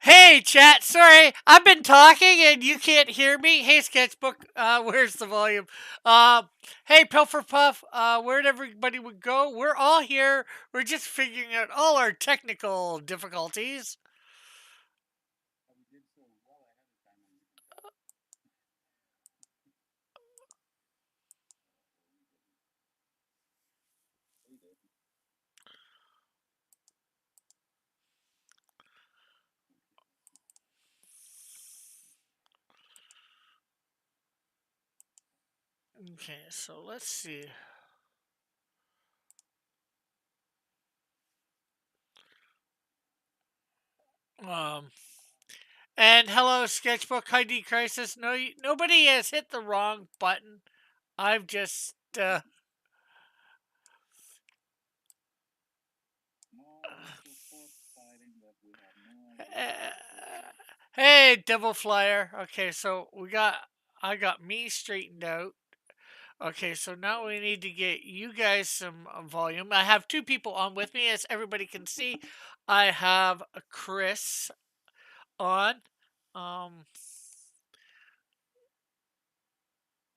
Hey, chat. Sorry, I've been talking and you can't hear me. Hey, Sketchbook. Where's the volume? Uh, hey, Pilfer Puff. Where'd everybody would go? We're all here. We're just figuring out all our technical difficulties. Okay, so let's see. Um, and hello, Sketchbook ID Crisis. No, nobody has hit the wrong button. I've just hey, Devil Flyer. Okay, so I got me straightened out. Okay, so now we need to get you guys some volume. I have two people on with me, as everybody can see. I have Chris on. Um,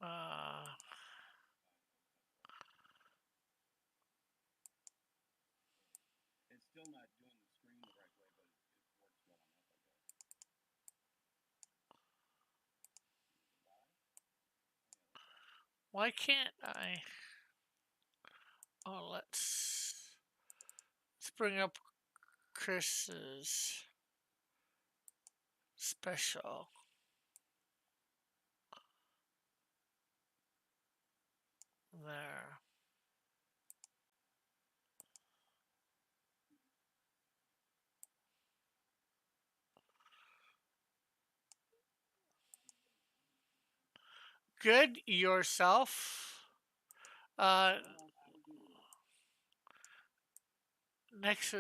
uh, why can't I? Oh, let's bring up Chris's special. There. Good yourself. Uh, next.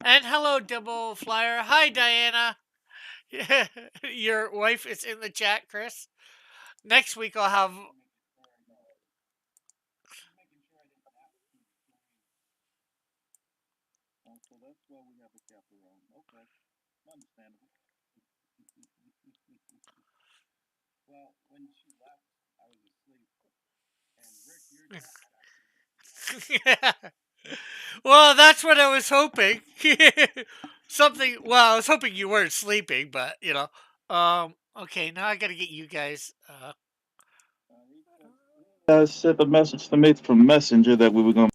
And hello, Double Flyer. Hi, Diana. Your wife is in the chat, Chris. Next week I'll have. Well, that's what I was hoping. Something. Well, I was hoping you weren't sleeping, but you know. Okay, now I gotta get you guys. Sent a message to me from Messenger that we were going.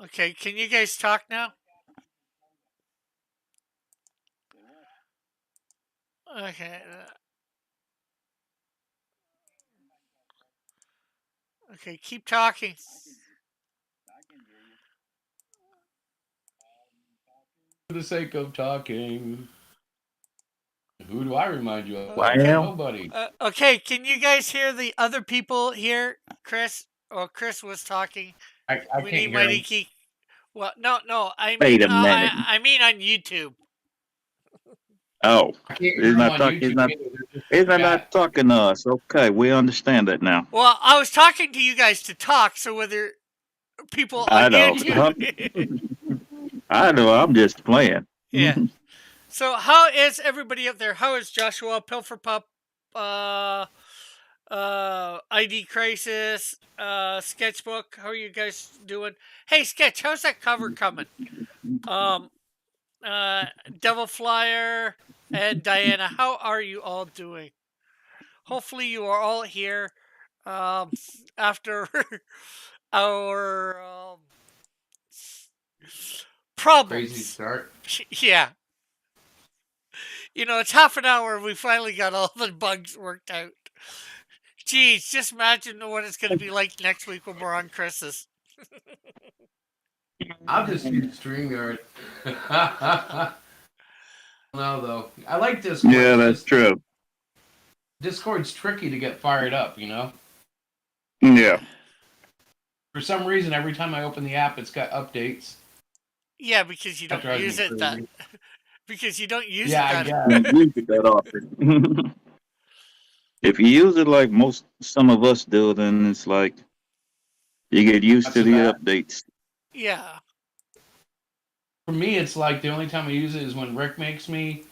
Okay, can you guys talk now? Okay. Okay, keep talking. For the sake of talking. Who do I remind you of? I Okay. am. Nobody. Okay, can you guys hear the other people here? Chris? Oh, Chris was talking. I We can't need hear him. Mighty Key. Well, no. I mean, Wait a minute. I mean on YouTube. Oh, I can't hear he's him not on talking. YouTube either. They're just He's in the not chat. talking to us. Okay, we understand that now. Well, I was talking to you guys to talk, so whether people I on know. YouTube. I know. I'm just playing. Yeah. So how is everybody up there? How is Joshua, Pilfer Pup, ID Crisis, Sketchbook? How are you guys doing? Hey, Sketch, how's that cover coming? Um, Devil Flyer and Diana, how are you all doing? Hopefully, you are all here after our problems. Crazy start. Yeah. You know, it's half an hour and we finally got all the bugs worked out. Geez, just imagine what it's going to be like next week when we're on Chris's. I'll just use StreamYard. No, though. I like Discord. Yeah, that's true. Discord's tricky to get fired up, you know? Yeah. For some reason, every time I open the app, it's got updates. Yeah, because you don't use it that. Because you don't use it that. Don't use it that often. If you use it like some of us do, then it's like You get used Not to so the bad. updates. Yeah. For me, it's like the only time I use it is when Rick makes me,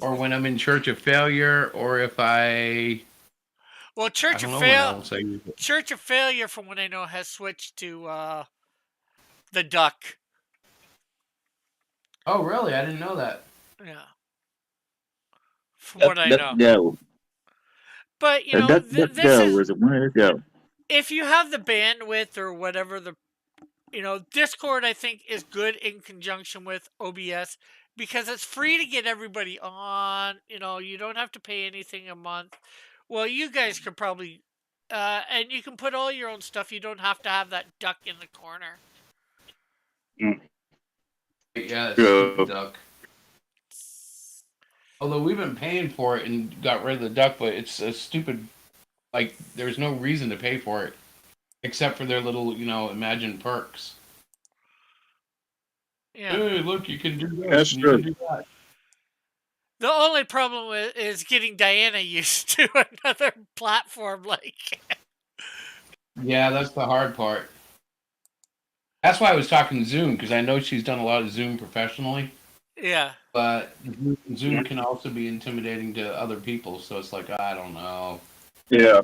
or when I'm in Church of Failure, or if Well, I don't know when else I use it. Church of Failure, from what I know, has switched to the duck. Oh, really? I didn't know that. Yeah, from Duck, what I duck, know. go. But A duck, duck, this go is is a winner to go. if you have the bandwidth or whatever Discord I think is good in conjunction with OBS because it's free to get everybody on. You don't have to pay anything a month. Well, you guys could probably, and you can put all your own stuff. You don't have to have that duck in the corner. Yeah, that True. stupid duck. Although we've been paying for it and got rid of the duck, but it's a stupid. Like, there's no reason to pay for it except for their little, imagined perks. Yeah. Hey, look, you can do this. That's and you can true. do that. The only problem is getting Diana used to another platform like. Yeah, that's the hard part. That's why I was talking Zoom, because I know she's done a lot of Zoom professionally, Yeah. but Zoom can also be intimidating to other people. So it's like, I don't know. Yeah.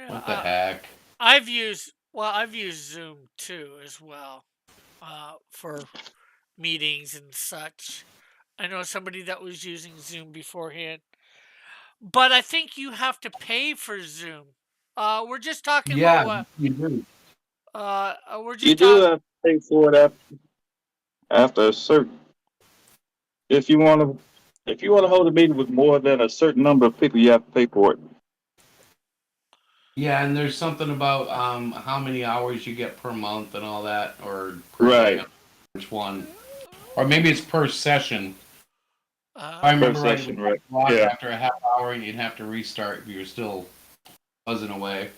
What the heck? I've used Zoom too as well for meetings and such. I know somebody that was using Zoom beforehand, but I think you have to pay for Zoom. We're just talking about Yeah, you do. we're You just do talking. have to pay for it after a certain. If you want to hold a meeting with more than a certain number of people, you have to pay for it. Yeah, and there's something about how many hours you get per month and all that, or per Right. day, which one, or maybe it's per session. I Uh, remember right, it Session, would right? block Yeah. after a half hour, and you'd have to restart if you were still buzzing away.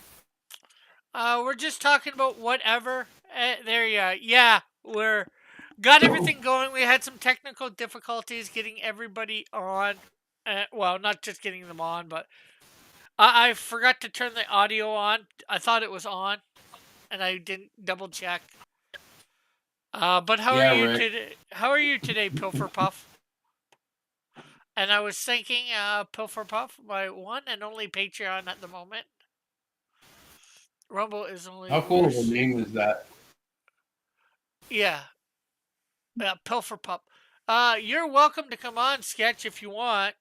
we're just talking about whatever. There you are. Yeah, we're got everything going. We had some technical difficulties getting everybody on. Well, not just getting them on, but I forgot to turn the audio on. I thought it was on, and I didn't double check. But how are Yeah, you Rick. today? How are you today, Pilfer Puff? And I was thinking, Pilfer Puff, my one and only Patreon at the moment. Rumble is only How cool of a worse. name is that? Yeah, Pilfer Pup. You're welcome to come on, Sketch, if you want.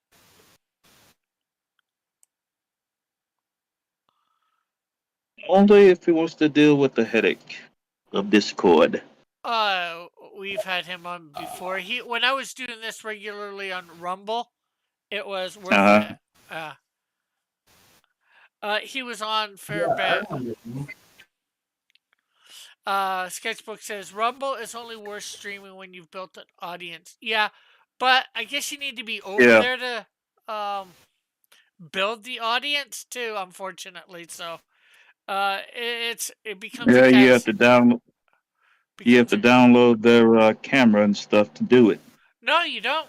Only if he wants to deal with the headache of Discord. Uh, we've had him on before. When I was doing this regularly on Rumble, it was worth Uh-huh. it. He was on fair Yeah, I bit. remember. Sketchbook says Rumble is only worth streaming when you've built an audience. Yeah, but I guess you need to be over Yeah. there to build the audience too. Unfortunately, so it becomes Yeah, a you have catch. to download. You have Becomes to a, download their camera and stuff to do it. no, you don't.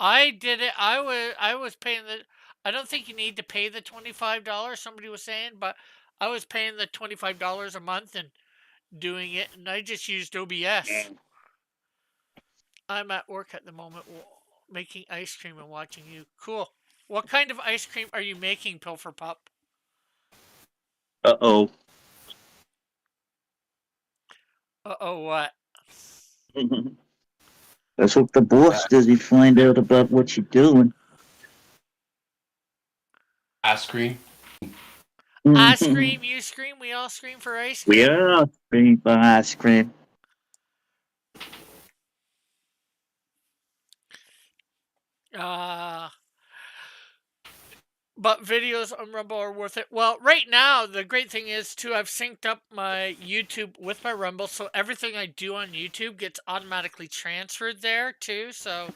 I did it. I was paying the. I don't think you need to pay the $25. Somebody was saying, but I was paying the $25 a month and doing it, and I just used OBS. I'm at work at the moment, making ice cream and watching you. Cool. What kind of ice cream are you making, Pilfer Pup? Uh-oh. What? That's what the boss does. He find out about what you're doing. Ice cream. I scream, you scream, we all scream for ice cream. We are screaming for ice cream. But videos on Rumble are worth it. Well, right now, the great thing is, too, I've synced up my YouTube with my Rumble, so everything I do on YouTube gets automatically transferred there, too. So,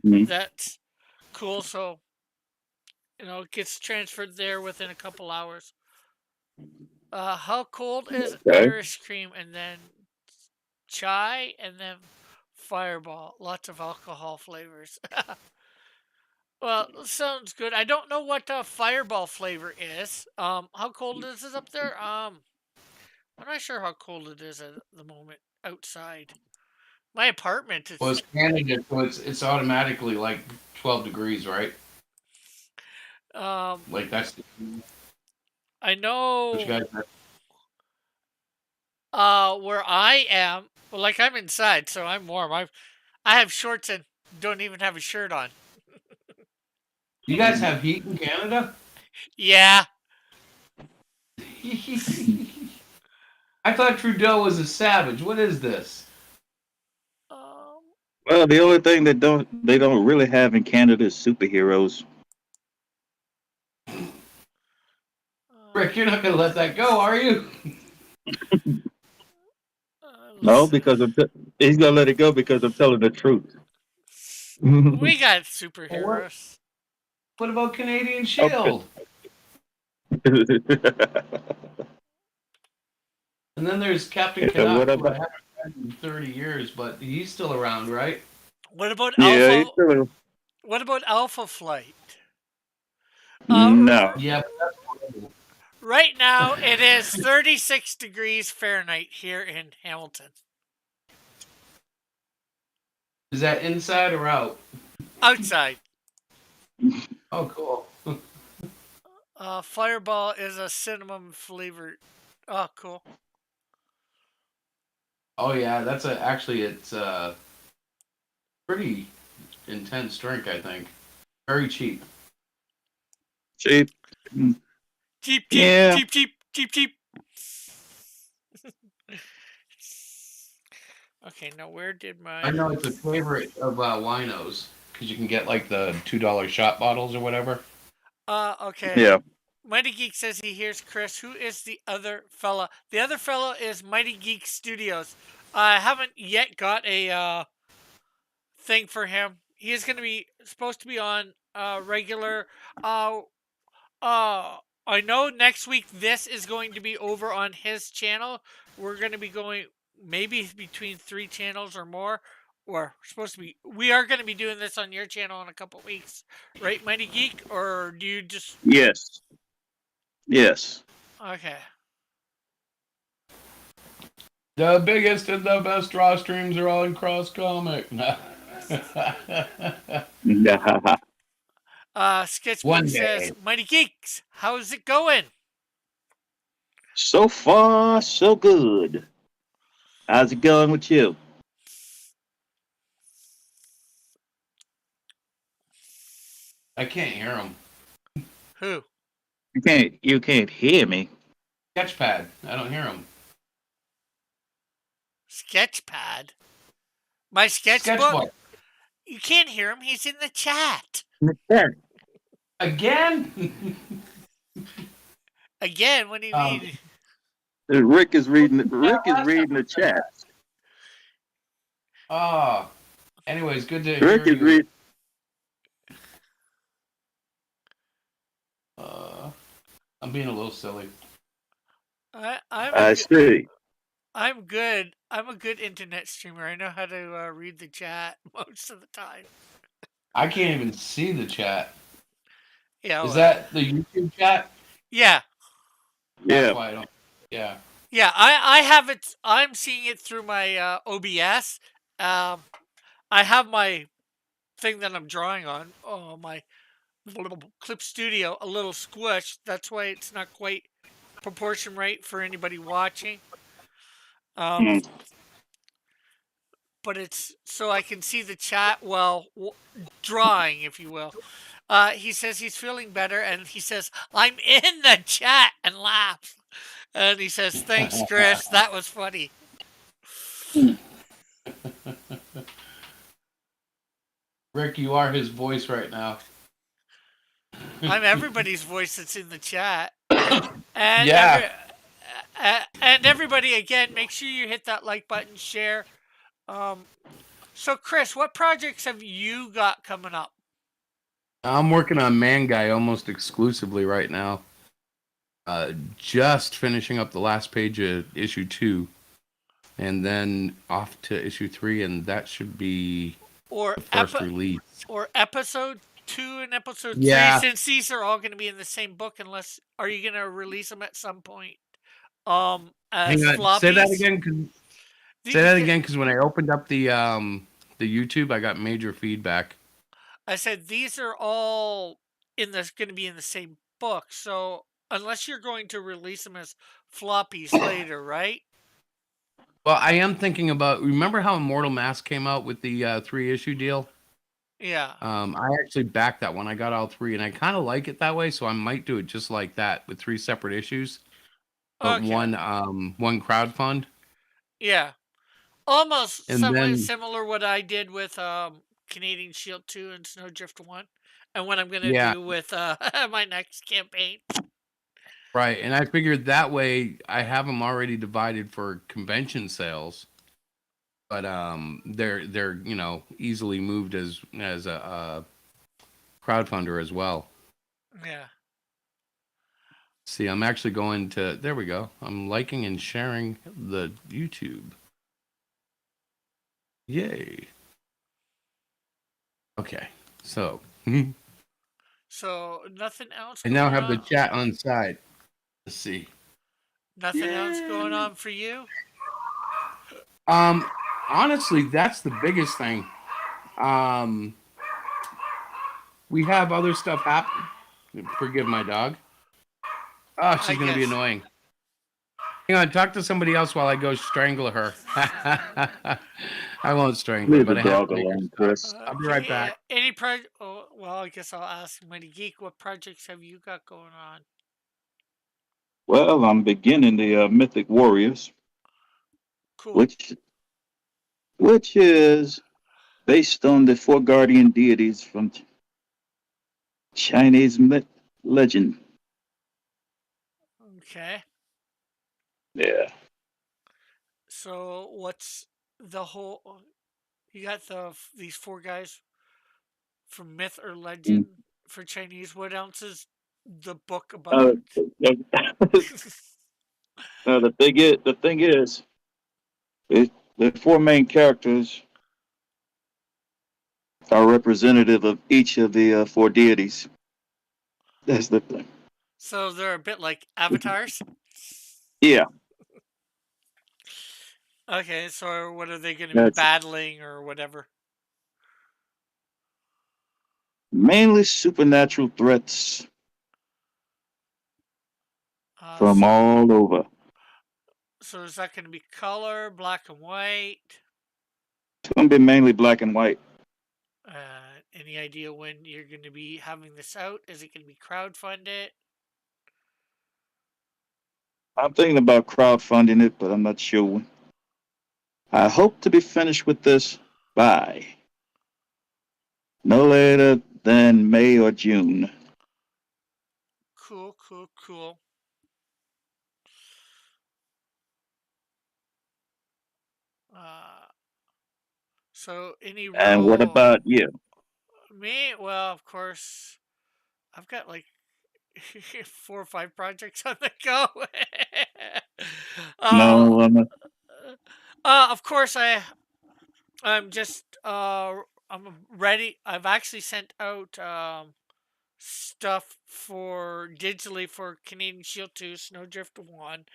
that's cool. So, it gets transferred there within a couple hours. How cold is Okay. Irish cream? And then chai, and then Fireball. Lots of alcohol flavors. Well, sounds good. I don't know what Fireball flavor is. How cold is it up there? I'm not sure how cold it is at the moment outside. My apartment Well, is. it's Canada, so it's automatically like 12 degrees, right? Um, Like that's I what you know. guys. Where I am. Well, like I'm inside, so I'm warm. I have shorts and don't even have a shirt on. You guys have heat in Canada? Yeah. I thought Trudeau was a savage. What is this? Um. Well, the only thing that they don't really have in Canada is superheroes. Rick, you're not going to let that go, are you? No, Let's- because he's gonna let it go because I'm telling the truth. we got Well, what, superheroes. what about Canadian Okay. Shield? And then there's Captain Yeah, Canuck, what who I about? haven't read in 30 years, but he's still around, right? What about Yeah, he's Alpha? still. What about Alpha Flight? No. Yeah, but that's horrible. Right now it is 36 degrees Fahrenheit here in Hamilton. Is that inside or out? Outside. Oh, cool. Fireball is a cinnamon flavored. Oh, cool. Oh yeah, actually it's a pretty intense drink, I think. Very cheap. Cheap. Cheap, cheap, Yeah. cheap, cheap, cheap, cheap. Okay, now where did I my. know it's a favorite of winos because you can get like the $2 shot bottles or whatever. Okay. Yeah. Mighty Geek says he hears Chris. Who is the other fella? The other fella is Mighty Geek Studios. I haven't yet got a thing for him. He is going to be supposed to be on regular. Uh, I know next week this is going to be over on his channel. We're going to be going maybe between 3 channels or more. Or supposed to be. We are going to be doing this on your channel in a couple weeks, right, Mighty Geek? Or do you just? Yes. Yes. Okay. The biggest and the best draw streams are all in Cross Comic. Sketchbook One says, day. Mighty Geeks, how's it going? So far, so good. How's it going with you? I can't hear him. Who? You can't hear me. Sketchpad. I don't hear him. Sketchpad? My sketchbook? Sketchbook. You can't hear him. He's in the chat. Again? Again, what do you mean? Rick is reading the chat. Oh. Anyways, good to Rick hear is you. reading. I'm being a little silly. I see. I'm good. I'm a good internet streamer. I know how to read the chat most of the time. I can't even see the chat. Yeah. Is that the YouTube chat? Yeah. That's Yeah. why I don't. Yeah. Yeah. I have it. I'm seeing it through my OBS. I have my thing that I'm drawing on. Oh, my little Clip Studio, a little squished. That's why it's not quite proportion right for anybody watching. Mm. But it's so I can see the chat while drawing, if you will. He says he's feeling better, and he says, I'm in the chat, and laughs. And he says, thanks, Chris. That was funny. Rick, you are his voice right now. I'm everybody's voice that's in the chat. And Yeah. and everybody, again, make sure you hit that like button, share. So, Chris, what projects have you got coming up? I'm working on Man Guy almost exclusively right now. Just finishing up the last page of issue 2, and then off to issue 3, and that should be Or the first release. or episode 2 and episode 3, Yeah. since these are all going to be in the same book, unless are you going to release them at some point as Hang on. Say that floppies? again. Say that again, because when I opened up the YouTube, I got major feedback. I said these are all going to be in the same book, so unless you're going to release them as floppies later, right? Well, I am thinking about. Remember how Immortal Mask came out with the 3-issue deal? Yeah. I actually backed that one. I got all 3, and I kind of like it that way. So I might do it just like that with 3 separate issues, but Okay. one crowdfund. Yeah. Almost And somewhat then similar what I did with Canadian Shield 2 and Snowdrift 1, and what I'm going to yeah, do with my next campaign. right. And I figured that way I have them already divided for convention sales, but they're easily moved as a crowdfunder as well. Yeah. See, I'm actually going to. There we go. I'm liking and sharing the YouTube. Yay. Okay, so So nothing else I going now have the on? chat on side. Let's see. Nothing else going on for you? Honestly, that's the biggest thing. We have other stuff happen. Forgive my dog. Oh, she's gonna be annoying. Hang on, talk to somebody else while I go strangle her. I won't strangle her, Leave but the I have dog to make her alone, stop. Chris. I'll be right back. Any project? Oh, well, I guess I'll ask Mighty Geek. What projects have you got going on? Well, I'm beginning the Mythic Warriors, Cool. which is based on the 4 guardian deities from Chinese legend. Okay. Yeah. So what's the whole? You got these 4 guys from myth or legend for Chinese. What else is the book about? The thing is, the 4 main characters are representative of each of the 4 deities. That's the thing. So they're a bit like avatars. Yeah. Okay, so what are they going to be battling or whatever? Mainly supernatural threats from all over. So is that going to be color, black and white? It's going to be mainly black and white. Any idea when you're going to be having this out? Is it going to be crowdfunded? I'm thinking about crowdfunding it, but I'm not sure when. I hope to be finished with this by no later than May or June. Cool, cool, cool. So any role... And what about you? Me? Well, of course, I've got like 4 or 5 projects on the go. No, Of course, I'm just I'm ready. I've actually sent out stuff for digitally for Canadian Shield 2, Snowdrift 1.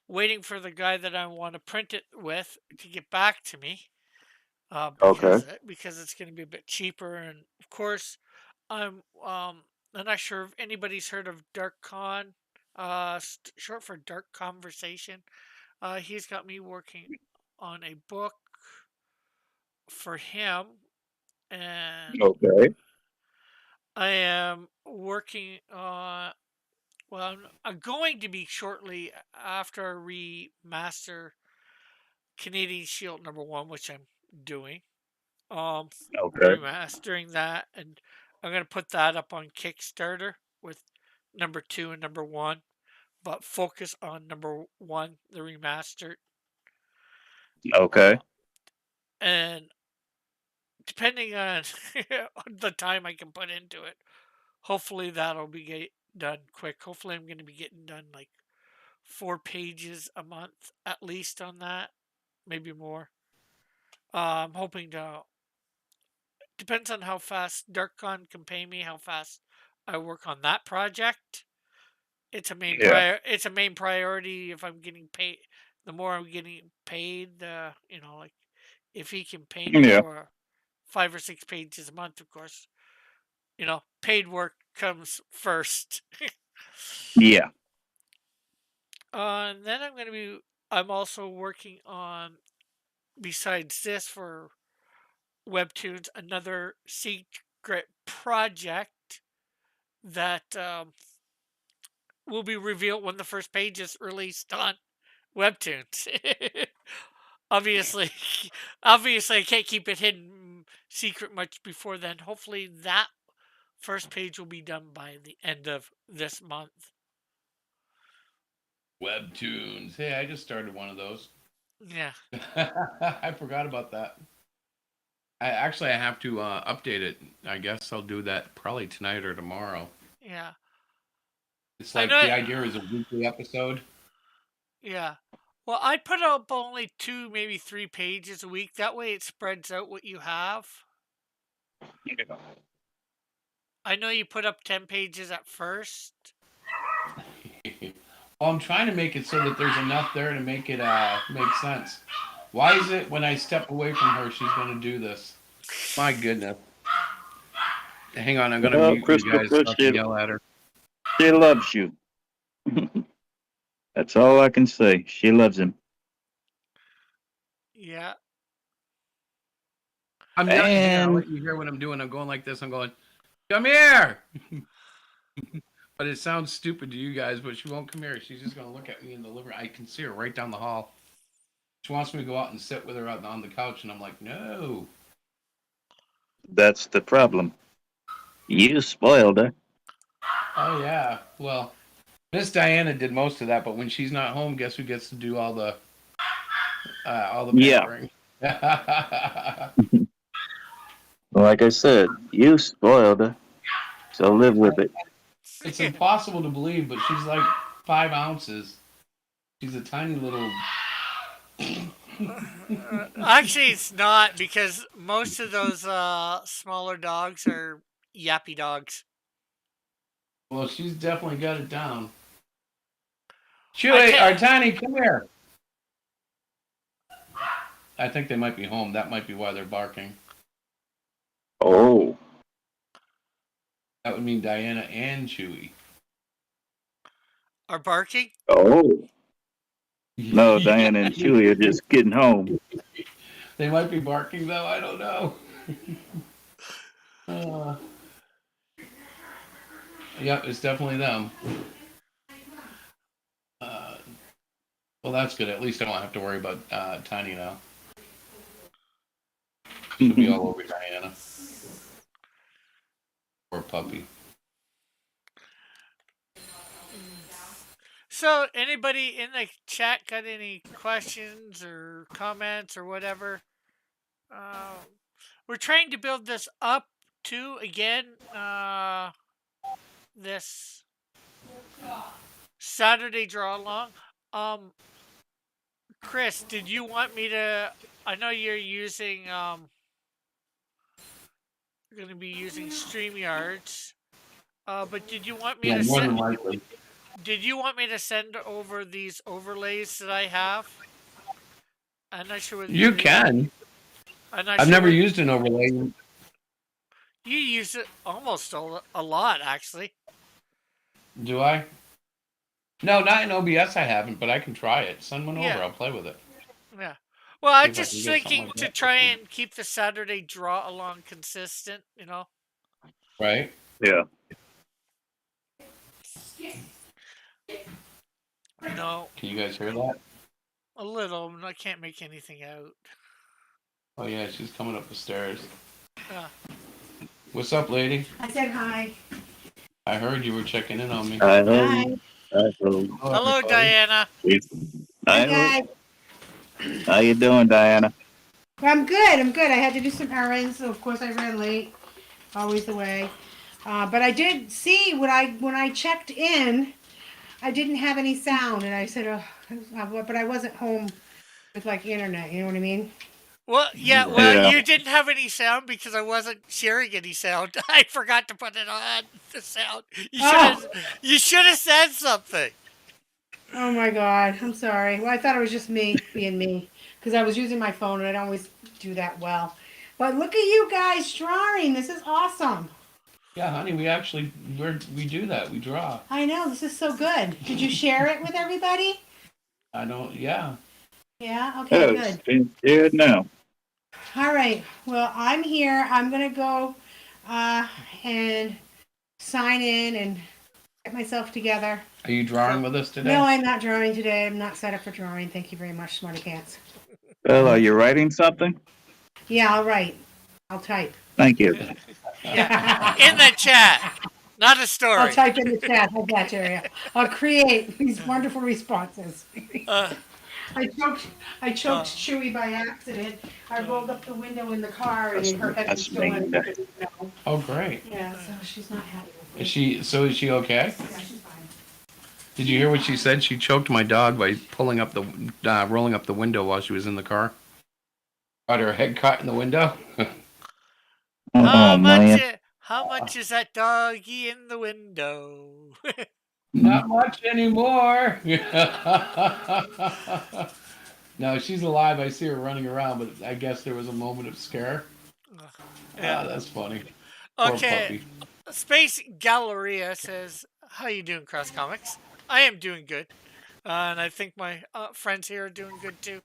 Waiting for the guy that I want to print it with to get back to me. Because it's going to be a bit cheaper, and of course, I'm not sure if anybody's heard of Dark Con, short for Dark Conversation. He's got me working on a book for him, and I am working on. Well, I'm going to be shortly after I remaster Canadian Shield #1, which I'm doing. Remastering that, and I'm gonna put that up on Kickstarter with #2 and #1, but focus on #1, the remastered. And depending on the time I can put into it, hopefully that'll be done quick. Hopefully I'm going to be getting done like 4 pages a month at least on that, maybe more. I'm hoping to depends on how fast DarkCon can pay me, how fast I work on that project. It's a main Yeah. it's a main priority if I'm getting paid. The more I'm getting paid, you know, like if he can pay me Yeah. for 5 or 6 pages a month, of course, you know, paid work comes first. Yeah. And then I'm also working on, besides this for Webtoons, another secret project that will be revealed when the first page is released on Webtoons. obviously, obviously, I can't keep it hidden secret much before then. Hopefully, that first page will be done by the end of this month. Webtoons. Hey, I just started one of those. Yeah. I forgot about that. I have to update it. I guess I'll do that probably tonight or tomorrow. Yeah. It's I like know. the idea is a weekly episode. Yeah. Well, I put up only 2, maybe 3 pages a week. That way it spreads out what you have. Yeah. I know you put up 10 pages at first. Well, I'm trying to make it so that there's enough there to make it make sense. Why is it when I step away from her, she's going to do this? My goodness. Hang on, I'm going to Well, mute you guys so I Christopher, can yell at her. she loves you. That's all I can say. She loves him. Yeah. I'm yelling. Here, I'll And let you hear what I'm doing. I'm going like this. I'm going, come here. But it sounds stupid to you guys, but she won't come here. She's just going to look at me in the living room. I can see her right down the hall. She wants me to go out and sit with her out on the couch, and I'm like, no. that's the problem. You spoiled her. Oh, yeah. Well, Miss Diana did most of that, but when she's not home, guess who gets to do all the Yeah. pampering? Like I said, you spoiled her. So live with it. It's impossible to believe, but she's like 5 ounces. She's a tiny little. Actually, it's not because most of those smaller dogs are yappy dogs. Well, she's definitely got it down. I Chewy, can't- or Tiny, come here. I think they might be home. That might be why they're barking. Oh. That would mean Diana and Chewy. Are barking? Oh. No, Diana and Chewy are just getting home. They might be barking though. I don't know. Yep, it's definitely them. Well, that's good. At least I don't have to worry about Tiny now. She'll be all over Diana. Poor puppy. So, anybody in the chat got any questions or comments or whatever? We're trying to build this up to again this Saturday draw along. Chris, did you want me to? I know you're using you're going to be using StreamYards, but did you want me Yeah, to more than send? likely. Did you want me to send over these overlays that I have? I'm not sure whether You can. I've never used an overlay. You use it almost a lot, actually. Do I? No, not in OBS. I haven't, but I can try it. Send one Yeah. over. I'll play with it. Yeah. Well, I'm See if I just can get something thinking like to that. try and keep the Saturday draw along consistent, you know? Right? Yeah. No, Can you guys hear that? a little. I can't make anything out. Oh yeah, she's coming up the stairs. Yeah. What's up, lady? I said hi. I heard you were checking in on me. I Hi. know. Hello, Diana. Hi, I guys. How you doing, Diana? I'm good. I'm good. I had to do some errands, so of course I ran late. Always the way. But I did see when I checked in, I didn't have any sound, and I said, oh, but I wasn't home with like internet. You know what I mean? Well, yeah, Zero. well, Yeah. you didn't have any sound because I wasn't sharing any sound. I forgot to put it on the sound. Oh, You should have said something. oh my God. I'm sorry. Well, I thought it was just me being me because I was using my phone and I don't always do that well. But look at you guys drawing. This is awesome. Yeah, honey, we do that. We draw. I know. This is so good. Did you share it with everybody? I don't. Yeah. Yeah. Okay. Yes, Good. being scared now. All right. Well, I'm here. I'm gonna go uh, and sign in and get myself together. Are you drawing with us today? No, I'm not drawing today. I'm not set up for drawing. Thank you very much, Smarty Pants. Well, are you writing something? Yeah, I'll write. I'll type. Thank you. Yeah, in the chat, not a I'll story. type in the chat. Like that, Jerry. I'll create these wonderful responses. Uh, I choked Chewy by accident. I rolled up the window in the car and her head was That's still in me. it. No. Oh, great. Yeah, so she's not happy with me. Is she? So is she okay? Yeah, she's fine. Did you hear what she said? She choked my dog by rolling up the window while she was in the car. Got her head caught in the window. Oh, man. How much is that doggy in the window? Not much anymore. No, she's alive. I see her running around, but I guess there was a moment of scare. Yeah. Ah, that's funny. Poor Okay. puppy. Space Galleria says, "How you doing, Cross Comics? I am doing good, and I think my friends here are doing good too."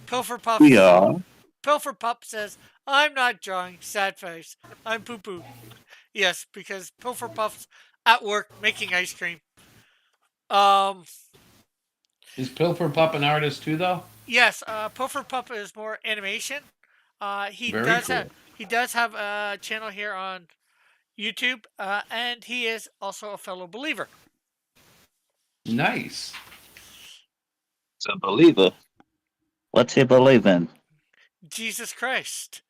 Pilfer Puff. We are. Pilfer Pup says, "I'm not drawing. Sad face. I'm poo poo." Yes, because Pilfer Puff's at work making ice cream. Is Pilfer Pup an artist too, though? Yes, Pilfer Pup is more animation. He Very does cool. have a channel here on YouTube, and he is also a fellow believer. Nice. It's a believer. What's he believe in? Jesus Christ,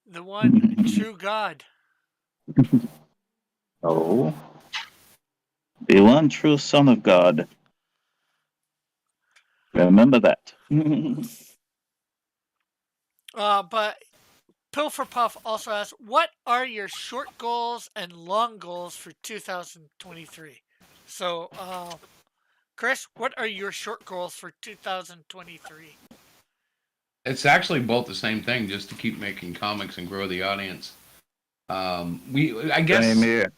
the one true God. Oh. The one true Son of God. Remember that. But Pilfer Puff also asks, "What are your short goals and long goals for 2023?" So, Chris, what are your short goals for 2023? It's actually both the same thing, just to keep making comics and grow the audience. I guess Same here.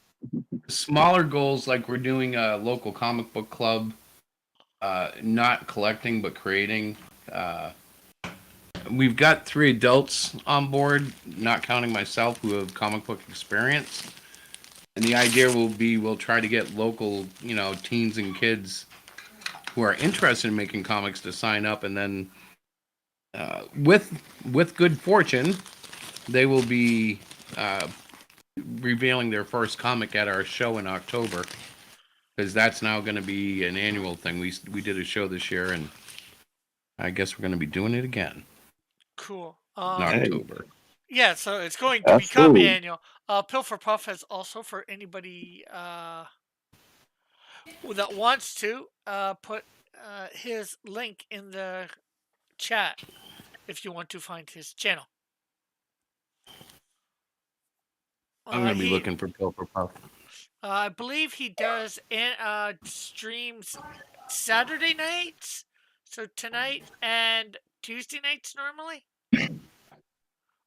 smaller goals, like we're doing a local comic book club, not collecting but creating. We've got 3 adults on board, not counting myself, who have comic book experience. And the idea will be we'll try to get local, teens and kids who are interested in making comics to sign up, and then with good fortune, they will be revealing their first comic at our show in October, because that's now going to be an annual thing. We did a show this year, and I guess we're going to be doing it again Cool. in October. Yeah, so it's going to become Absolutely. annual. Pilfer Puff has also, for anybody that wants to, put his link in the chat if you want to find his channel. I'm going to be He- looking for Pilfer Puff. I believe he does streams Saturday nights, so tonight and Tuesday nights normally,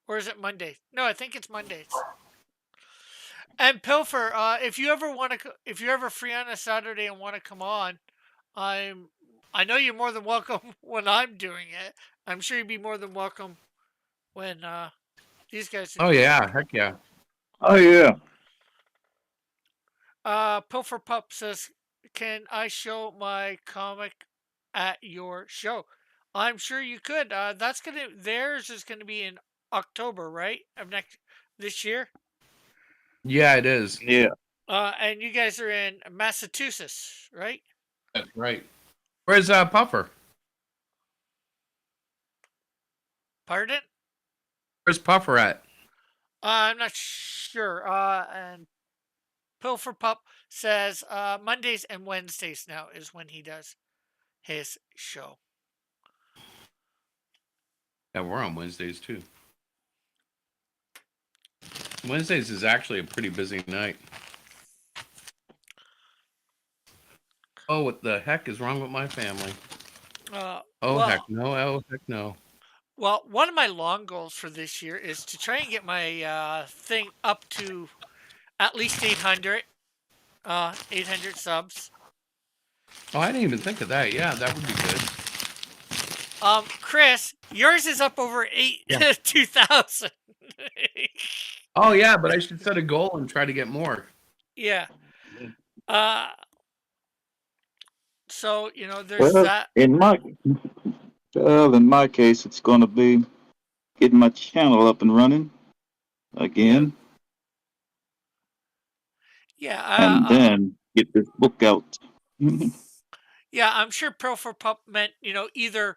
or is it Monday? No, I think it's Mondays. And Pilfer, if you ever free on a Saturday and want to come on, I know you're more than welcome when I'm doing it. I'm sure you'd be more than welcome when these guys. Oh yeah, heck yeah. Oh, yeah. Pilfer Pup says, "Can I show my comic at your show?" I'm sure you could. Theirs is gonna be in October, right? Of this year. Yeah, it is. Yeah. And you guys are in Massachusetts, right? That's right. Where's Puffer? Pardon? Where's Puffer at? I'm not sure. And Pilfer Pup says Mondays and Wednesdays now is when he does his show. Yeah, we're on Wednesdays too. Wednesdays is actually a pretty busy night. Oh, what the heck is wrong with my family? Oh, well, heck no. Oh, heck no. well, one of my long goals for this year is to try and get my thing up to at least 800 subs. Oh, I didn't even think of that. Yeah, that would be good. Chris, yours is up over 2,000. Oh, yeah, but I should set a goal and try to get more. Yeah. So, there's that. In my case, it's going to be getting my channel up and running again, Yeah. and then get this book out. Yeah, I'm sure Pro for Pup meant, either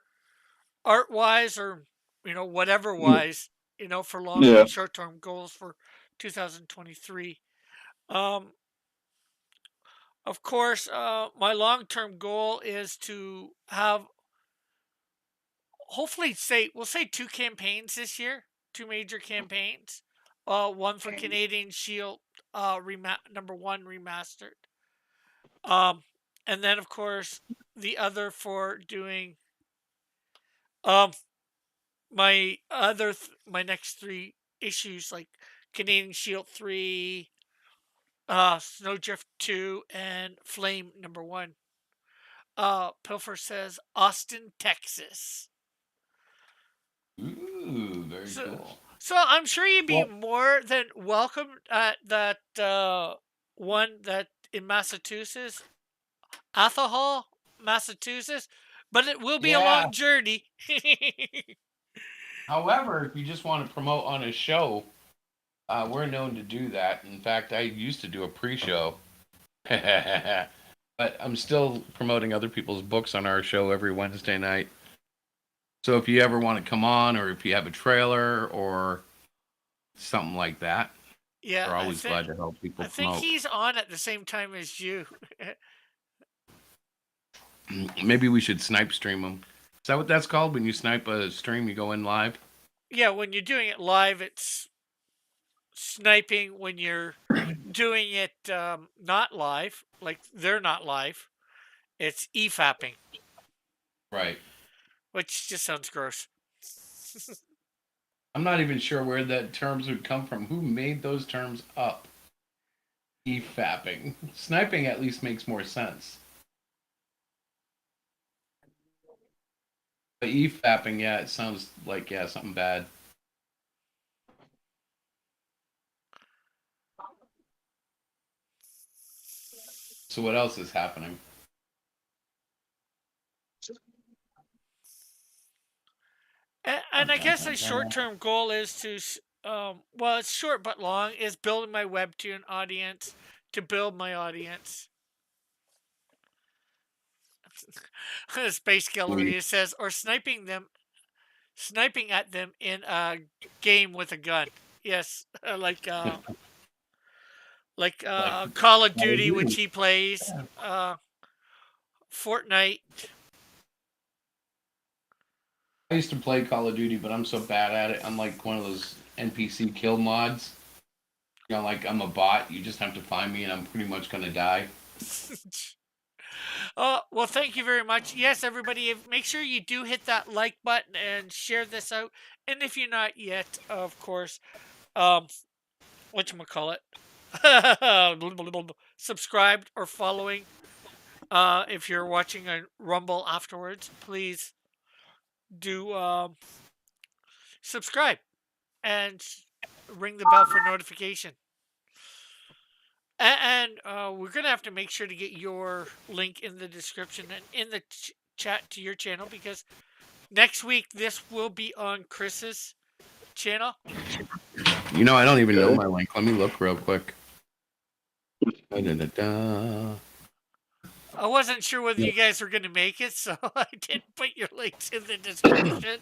art wise or, whatever wise, for long Yeah. and short term goals for 2023. Of course, my long term goal is to have hopefully we'll say 2 campaigns this year, 2 major campaigns. One for Canadian Shield number 1 remastered. And then of course the other for doing my next 3 issues, like Canadian Shield 3, Snowdrift 2, and Flame number 1. Pilfer says Austin, Texas. Ooh, very cool. So I'm sure you'd be more than welcome at that one that in Massachusetts, Athol, Massachusetts, but it will be a long journey. However, if you just want to promote on a show, we're known to do that. In fact, I used to do a pre-show. But I'm still promoting other people's books on our show every Wednesday night. So if you ever want to come on, or if you have a trailer or something like that, Yeah, we're always glad to help people promote. I think he's on at the same time as you. Maybe we should snipe stream them. Is that what that's called? When you snipe a stream, you go in live? Yeah, when you're doing it live, it's sniping. When you're doing it not live, like they're not live, it's e-fapping. Right. Which just sounds gross. I'm not even sure where that terms would come from. Who made those terms up? E-fapping. Sniping at least makes more sense. But e-fapping, yeah, it sounds like, something bad. So what else is happening? And I guess a short-term goal is to, well, it's short but long, is building my Webtoon audience, to build my audience. Space Gallery says, or sniping at them in a game with a gun. Yes, like Call of Duty, which he plays, Fortnite. I used to play Call of Duty, but I'm so bad at it. I'm like one of those NPC kill mods. Like I'm a bot. You just have to find me, and I'm pretty much gonna die. Well, thank you very much. Yes, everybody, make sure you do hit that like button and share this out. And if you're not yet, of course, whatchamacallit, subscribed or following. If you're watching on Rumble afterwards, please do subscribe and ring the bell for notification. And we're going to have to make sure to get your link in the description and in the chat to your channel, because next week this will be on Chris's channel. I don't even know my link. Let me look real quick. Da-da-da-da. I wasn't sure whether you guys were going to make it, so I didn't put your links in the description.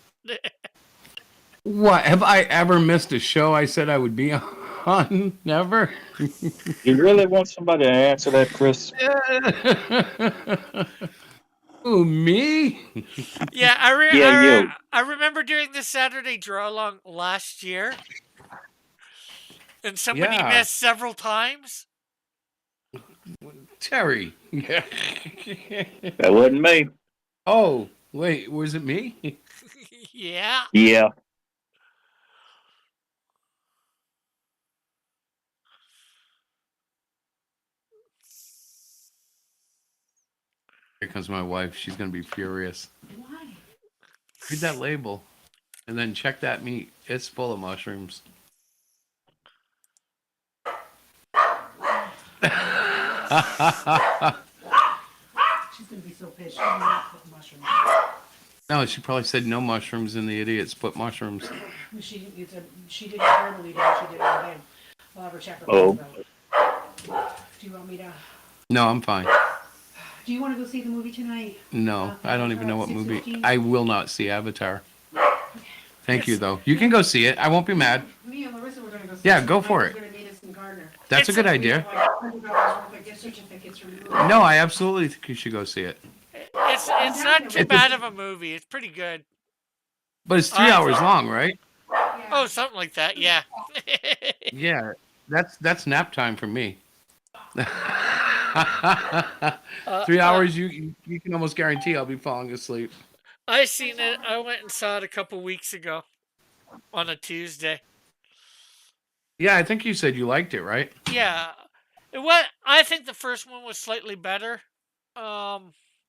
What? Have I ever missed a show I said I would be on? Never. You really want somebody to answer that, Chris? Ooh, me? Yeah, Yeah, you. I remember during the Saturday draw along last year, and somebody Yeah, missed several times. Terry. Yeah. That wasn't me. Oh, wait, was it me? Yeah. Yeah. Here comes my wife. She's gonna be furious. Why? Read that label, and then check that meat. It's full of mushrooms. She's gonna be so pissed. She's gonna not put mushrooms. No, she probably said no mushrooms, and the idiots put mushrooms. She didn't verbally do it. She did it again. I'll have her check her Oh. phone, do you want me to? No, I'm fine. Do you want to go see the movie tonight? No, I don't even know what movie. 6:15? I will not see Avatar. Thank you, though. You can go see it. I won't be mad. Me and Larissa were gonna go see Yeah, it. go for Michael's it. gonna meet us in Gardner. That's a It's good a- We idea. have like $100 worth of gift certificates from the movie. No, I absolutely think you should go see it. It's not too bad of a movie. It's pretty good. But it's 3 hours long, right? Yeah. Oh, something like that. Yeah. Yeah, that's nap time for me. 3 hours, you can almost guarantee I'll be falling asleep. I seen it. I went and saw it a couple weeks ago on a Tuesday. Yeah, I think you said you liked it, right? Yeah. What I think the first one was slightly better.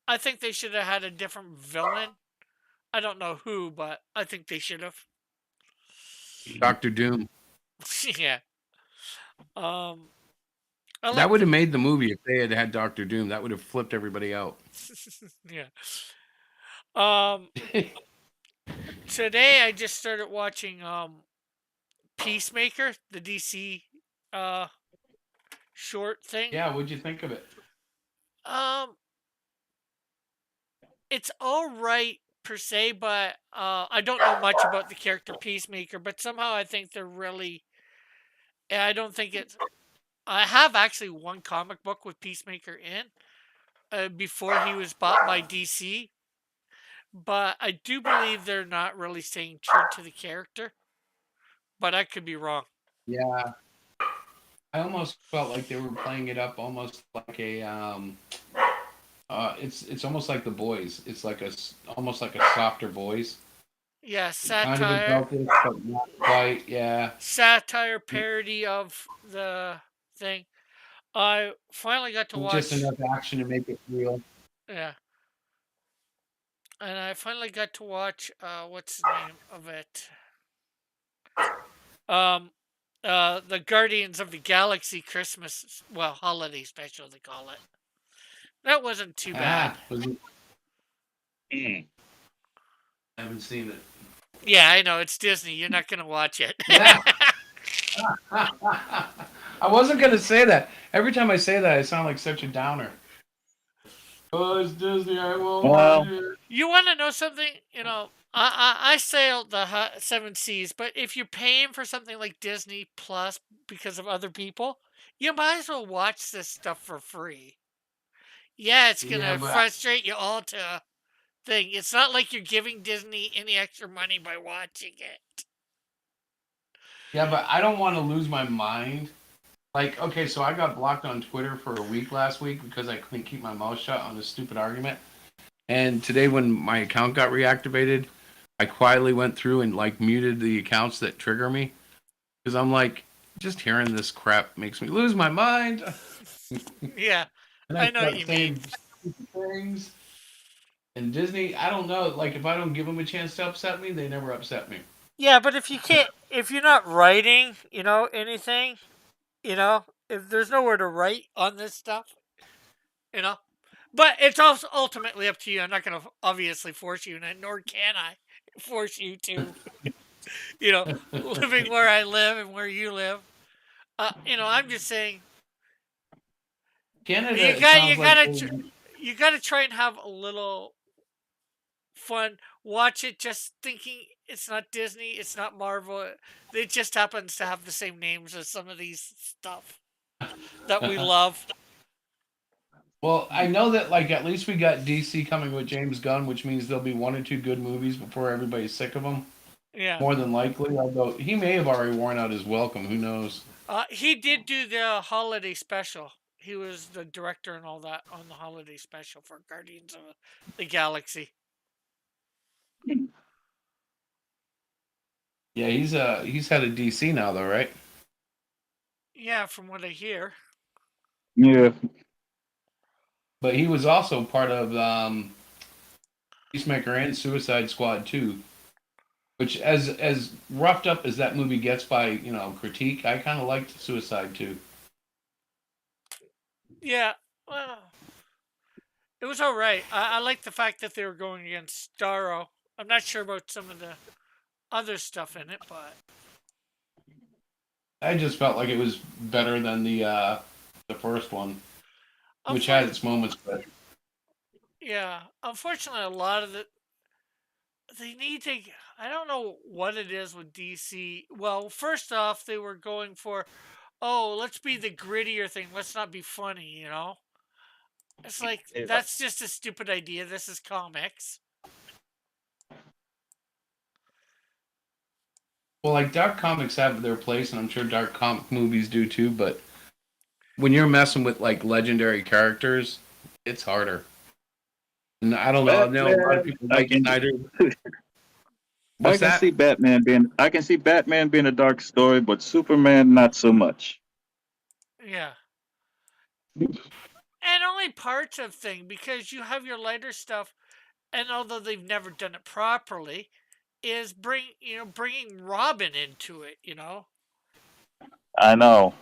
I think they should have had a different villain. I don't know who, but I think they should have. Doctor Doom. Yeah. I That like would have made the movie if they had had Doctor Doom. That would have flipped everybody out. yeah. Um, Today I just started watching Peacemaker, the DC short thing. Yeah, what'd you think of it? Um, it's all right per se, but I don't know much about the character Peacemaker. But somehow I think they're really. I don't think it's. I have actually one comic book with Peacemaker in before he was bought by DC, but I do believe they're not really staying true to the character. But I could be wrong. Yeah, I almost felt like they were playing it up almost like a it's almost like The Boys. It's like almost like a softer Boys. Yeah, Kind of satire, about this, but not quite. Yeah. satire parody of the thing. I finally got to watch. Just enough action to make it real. Yeah, and I finally got to watch. What's the name of it? Um, the Guardians of the Galaxy Christmas, holiday special they call it. That wasn't too bad. Was it? Mm. I haven't seen it. Yeah, I know it's Disney. You're not gonna watch it. Yeah. I wasn't gonna say that. Every time I say that, I sound like such a downer. Oh, it's Disney. I won't Well- watch it. You want to know something? You know, I sailed the seven seas, but if you're paying for something like Disney Plus because of other people, you might as well watch this stuff for free. Yeah, it's gonna Yeah, but- frustrate you all to a thing. It's not like you're giving Disney any extra money by watching it. Yeah, but I don't want to lose my mind. Like, okay, so I got blocked on Twitter for a week last week because I couldn't keep my mouth shut on this stupid argument. And today, when my account got reactivated, I quietly went through and like muted the accounts that trigger me because I'm like, just hearing this crap makes me lose my mind. Yeah, And I know start what you saying mean. stupid things. And Disney, I don't know. Like, if I don't give them a chance to upset me, they never upset me. Yeah, but if you can't, if you're not writing, anything, if there's nowhere to write on this stuff, but it's also ultimately up to you. I'm not going to obviously force you, and nor can I force you to, living where I live and where you live. I'm just saying Canada, You it got- sounds you like gotta they- you got to try and have a little fun. Watch it just thinking it's not Disney, it's not Marvel. It just happens to have the same names as some of these stuff that we love. Well, I know that like at least we got DC coming with James Gunn, which means there'll be 1 or 2 good movies before everybody's sick of them. Yeah. More than likely, although he may have already worn out his welcome. Who knows? He did do the holiday special. He was the director and all that on the holiday special for Guardians of the Galaxy. Yeah, he's head of DC now, though, right? Yeah, from what I hear. Yeah. But he was also part of Peacemaker and Suicide Squad 2. Which, as roughed up as that movie gets by critique, I kind of liked Suicide 2. Yeah, well, it was all right. I like the fact that they were going against Starro. I'm not sure about some of the other stuff in it, but I just felt like it was better than the first one, which had its moments. But yeah, unfortunately, a lot of they need to. I don't know what it is with DC. Well, first off, they were going for, oh, let's be the grittier thing. Let's not be funny, you know? It's like, that's just a stupid idea. This is comics. well, like dark comics have their place, and I'm sure dark comic movies do too. But when you're messing with like legendary characters, it's harder. And I don't know. I know a lot of people like Snyder. I can see Batman being a dark story, but Superman not so much. Yeah. And only parts of thing, because you have your lighter stuff, and although they've never done it properly, is bringing Robin into it, I know.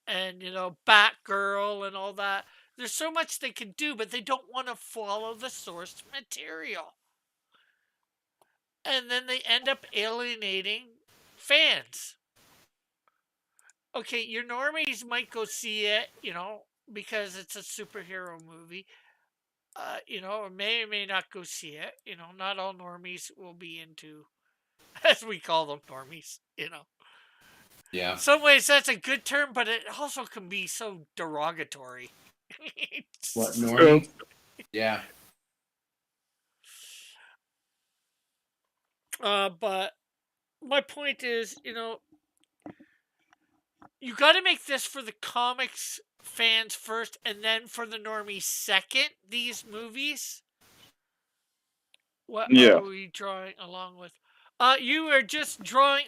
and Batgirl and all that. There's so much they can do, but they don't want to follow the source material, and then they end up alienating fans. Okay, your normies might go see it, because it's a superhero movie, or may not go see it. Not all normies will be into, as we call them, normies. Yeah. In some ways, that's a good term, but it also can be so derogatory. What, normie? Yeah. But my point is, you got to make this for the comics fans first, and then for the normies second. These movies. What are we drawing along with? You are just drawing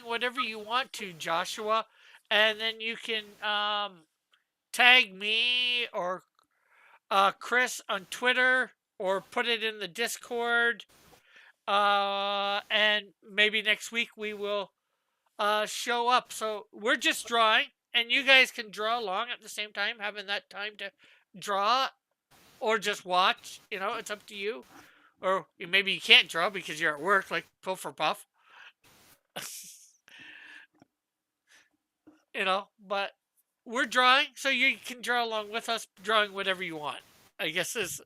whatever you want to, Joshua, and then you can tag me or Chris on Twitter, or put it in the Discord. And maybe next week we will show up. So we're just drawing, and you guys can draw along at the same time, having that time to draw or just watch. It's up to you. Or maybe you can't draw because you're at work, like Puff for Puff. But we're drawing, so you can draw along with us, drawing whatever you want. I guess is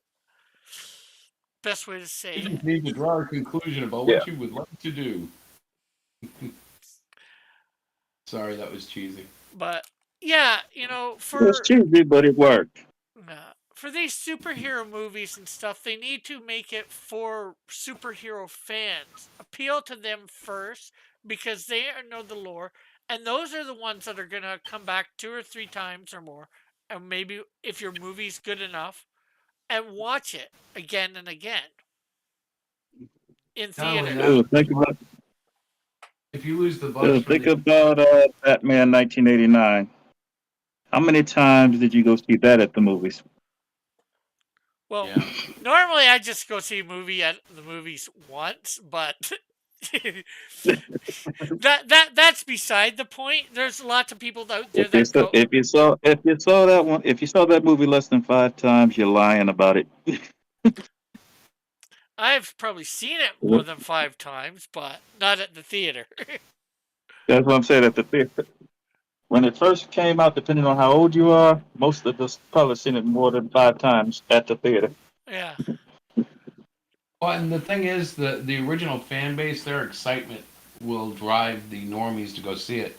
best way to say it. You need to draw a conclusion about what you would like to do. Sorry, that was cheesy. But yeah, it was cheesy, but it worked. For these superhero movies and stuff, they need to make it for superhero fans. Appeal to them first, because they know the lore, and those are the ones that are going to come back 2 or 3 times or more, and maybe if your movie's good enough, and watch it again and again in theater. If you lose the bus, think about Batman 1989. How many times did you go see that at the movies? Well, normally I just go see a movie at the movies once, but that's beside the point. There's lots of people out there that go. If you saw that movie less than 5 times, you're lying about it. I've probably seen it more than 5 times, but not at the theater. That's what I'm saying, at the theater. When it first came out, depending on how old you are, most of us probably seen it more than 5 times at the theater. Yeah. Well, and the thing is, the original fan base, their excitement will drive the normies to go see it.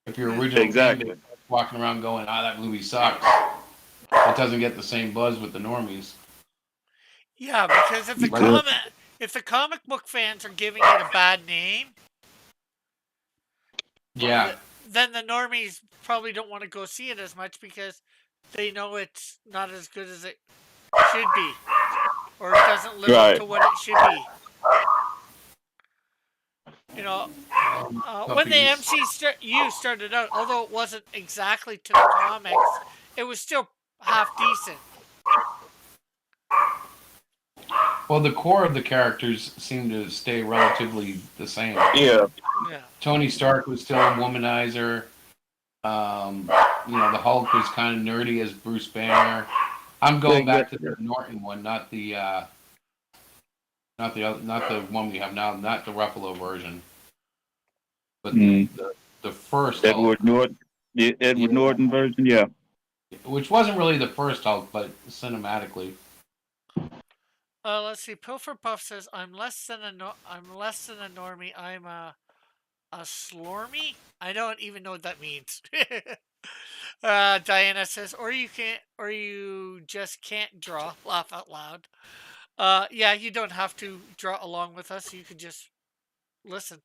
If your original fan base walking around going, that movie sucks, it doesn't get the same buzz with the normies. Yeah, because Right. if the comic book fans are giving it a bad name, Yeah. then the normies probably don't want to go see it as much because they know it's not as good as it should be, or it doesn't live up Right. to what it should be. You know, when the MCU started out, although it wasn't exactly to the comics, it was still half decent. Well, the core of the characters seem to stay relatively the same. Yeah. Yeah. Tony Stark was still a womanizer. The Hulk was kind of nerdy as Bruce Banner. I'm going back to the Norton one, not the one we have now, not the Ruffalo version, but the first Edward Hulk, Norton. Yeah, Edward Norton version. Yeah. which wasn't really the first Hulk, but cinematically. Let's see. Pilfer Puff says, "I'm less than a normie. I'm a slormy. I don't even know what that means." Diana says, "Or you just can't draw." Laugh out loud. Yeah, you don't have to draw along with us. You can just listen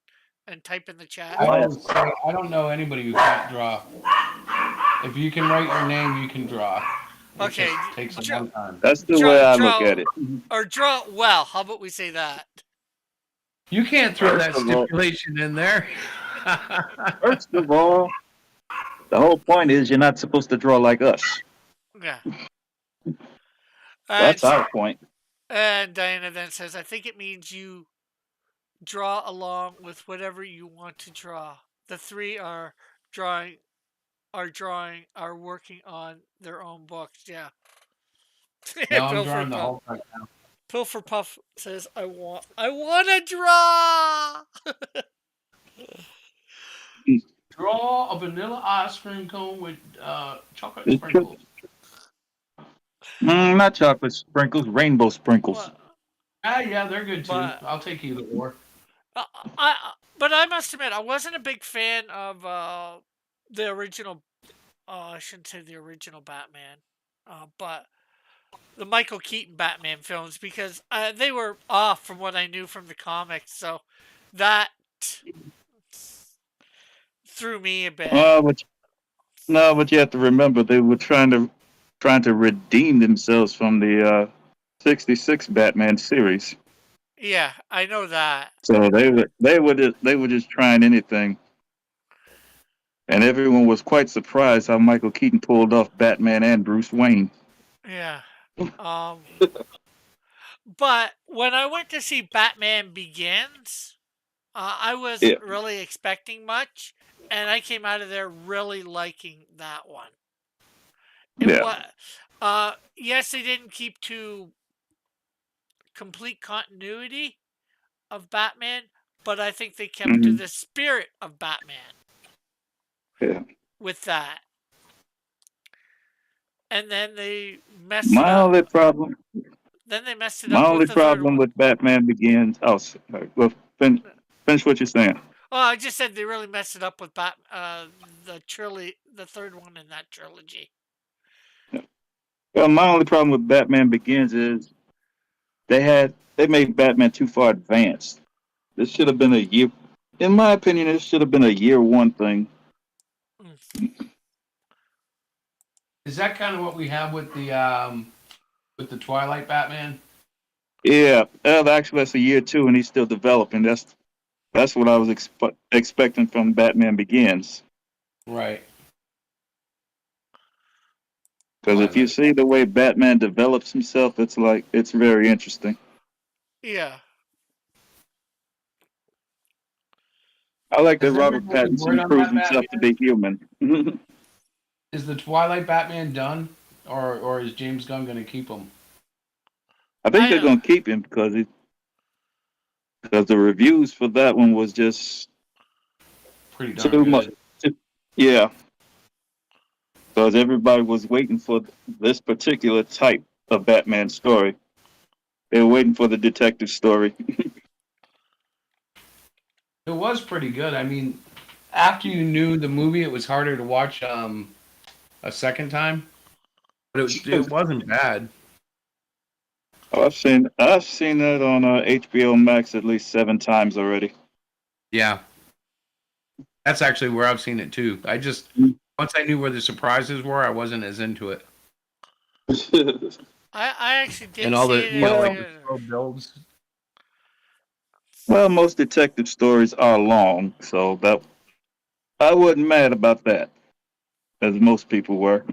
and type in the chat. I don't know anybody who can't draw. If you can write your name, you can draw. Okay, It takes a long time. That's the way I look at it. Or draw it well. How about we say that? You can't throw that stipulation in there. First of all, the whole point is you're not supposed to draw like us. Yeah. That's our point. And Diana then says, "I think it means you draw along with whatever you want to draw. The three are working on their own books." Yeah. No, I'm drawing the Hulk right now. Pilfer Puff says, I want to draw. Draw a vanilla ice cream cone with chocolate sprinkles. Not chocolate sprinkles, rainbow sprinkles. Yeah, they're good too. I'll take either or. But I must admit, I wasn't a big fan of the original. I shouldn't say the original Batman, but the Michael Keaton Batman films, because they were off from what I knew from the comics. So that threw me a bit. But you have to remember they were trying to redeem themselves from the 66 Batman series. Yeah, I know that. So they were just trying anything. And everyone was quite surprised how Michael Keaton pulled off Batman and Bruce Wayne. Yeah. But when I went to see Batman Begins, I wasn't really expecting much, and I came out of there really liking that one. Yes, they didn't keep to complete continuity of Batman, but I think they kept to the spirit of Batman. Yeah. With that. And then they messed it up. Then they messed it up. My only problem with Batman Begins. Oh, sorry. Well, finish what you're saying. Oh, I just said they really messed it up with the third one in that trilogy. Yeah. Well, my only problem with Batman Begins is they made Batman too far advanced. This should have been in my opinion, it should have been a year one thing. Is that kind of what we have with the Twilight Batman? Yeah, actually that's a year two, and he's still developing. That's what I was expecting from Batman Begins. Right. Because if you see the way Batman develops himself, it's very interesting. Yeah. I like that Robert Pattinson proves himself to be human. Is the Twilight Batman done, or is James Gunn going to keep him? I think they're going to keep him because the reviews for that one was just pretty darn too good. much. Yeah, because everybody was waiting for this particular type of Batman story. They were waiting for the detective story. It was pretty good. I mean, after you knew the movie, it was harder to watch a second time. but it wasn't bad. Oh, I've seen that on HBO Max at least 7 times already. Yeah, that's actually where I've seen it too. Once I knew where the surprises were, I wasn't as into it. I actually did And all see the it in like Well, the theater. slow builds. well, most detective stories are long, so that I wasn't mad about that, as most people were.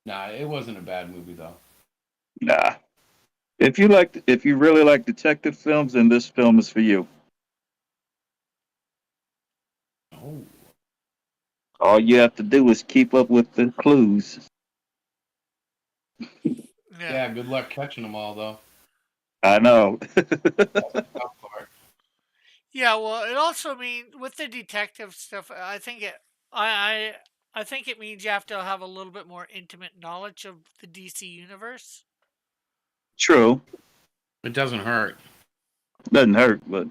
Nah, it wasn't a bad movie though. Nah. If you really like detective films, then this film is for you. Oh, All you have to do is keep up with the clues. Yeah. yeah. Good luck catching them all though. I know. Tough part. Yeah, well, it also means with the detective stuff, I think it means you have to have a little bit more intimate knowledge of the DC universe. True. It doesn't hurt. Doesn't hurt, but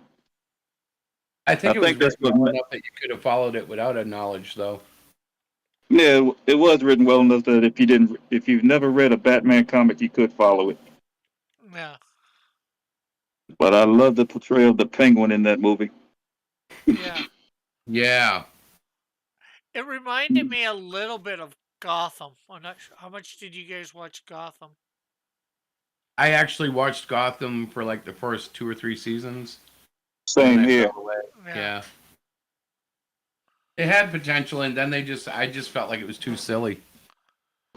I I think it was think that's written what. well enough that you could have followed it without a knowledge though. Yeah, it was written well enough that if you've never read a Batman comic, you could follow it. Yeah. But I love the portrayal of the Penguin in that movie. Yeah. Yeah. It reminded me a little bit of Gotham. I'm not sure. How much did you guys watch Gotham? I actually watched Gotham for like the first 2 or 3 seasons. Same And I here. fell away. Yeah. Yeah. It had potential, and then I just felt like it was too silly.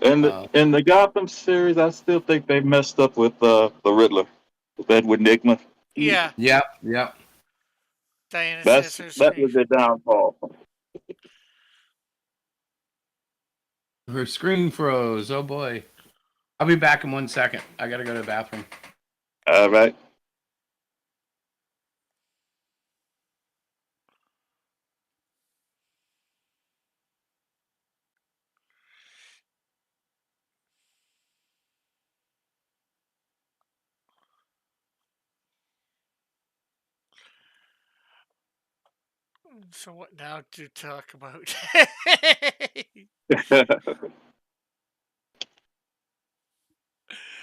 In the Gotham series, I still think they messed up with the Riddler, with Edward Nygma. Yeah. Yep. Diana says her That screen. was their downfall. Her screen froze. Oh boy. I'll be back in 1 second. I gotta go to the bathroom. All right. So what now to talk about?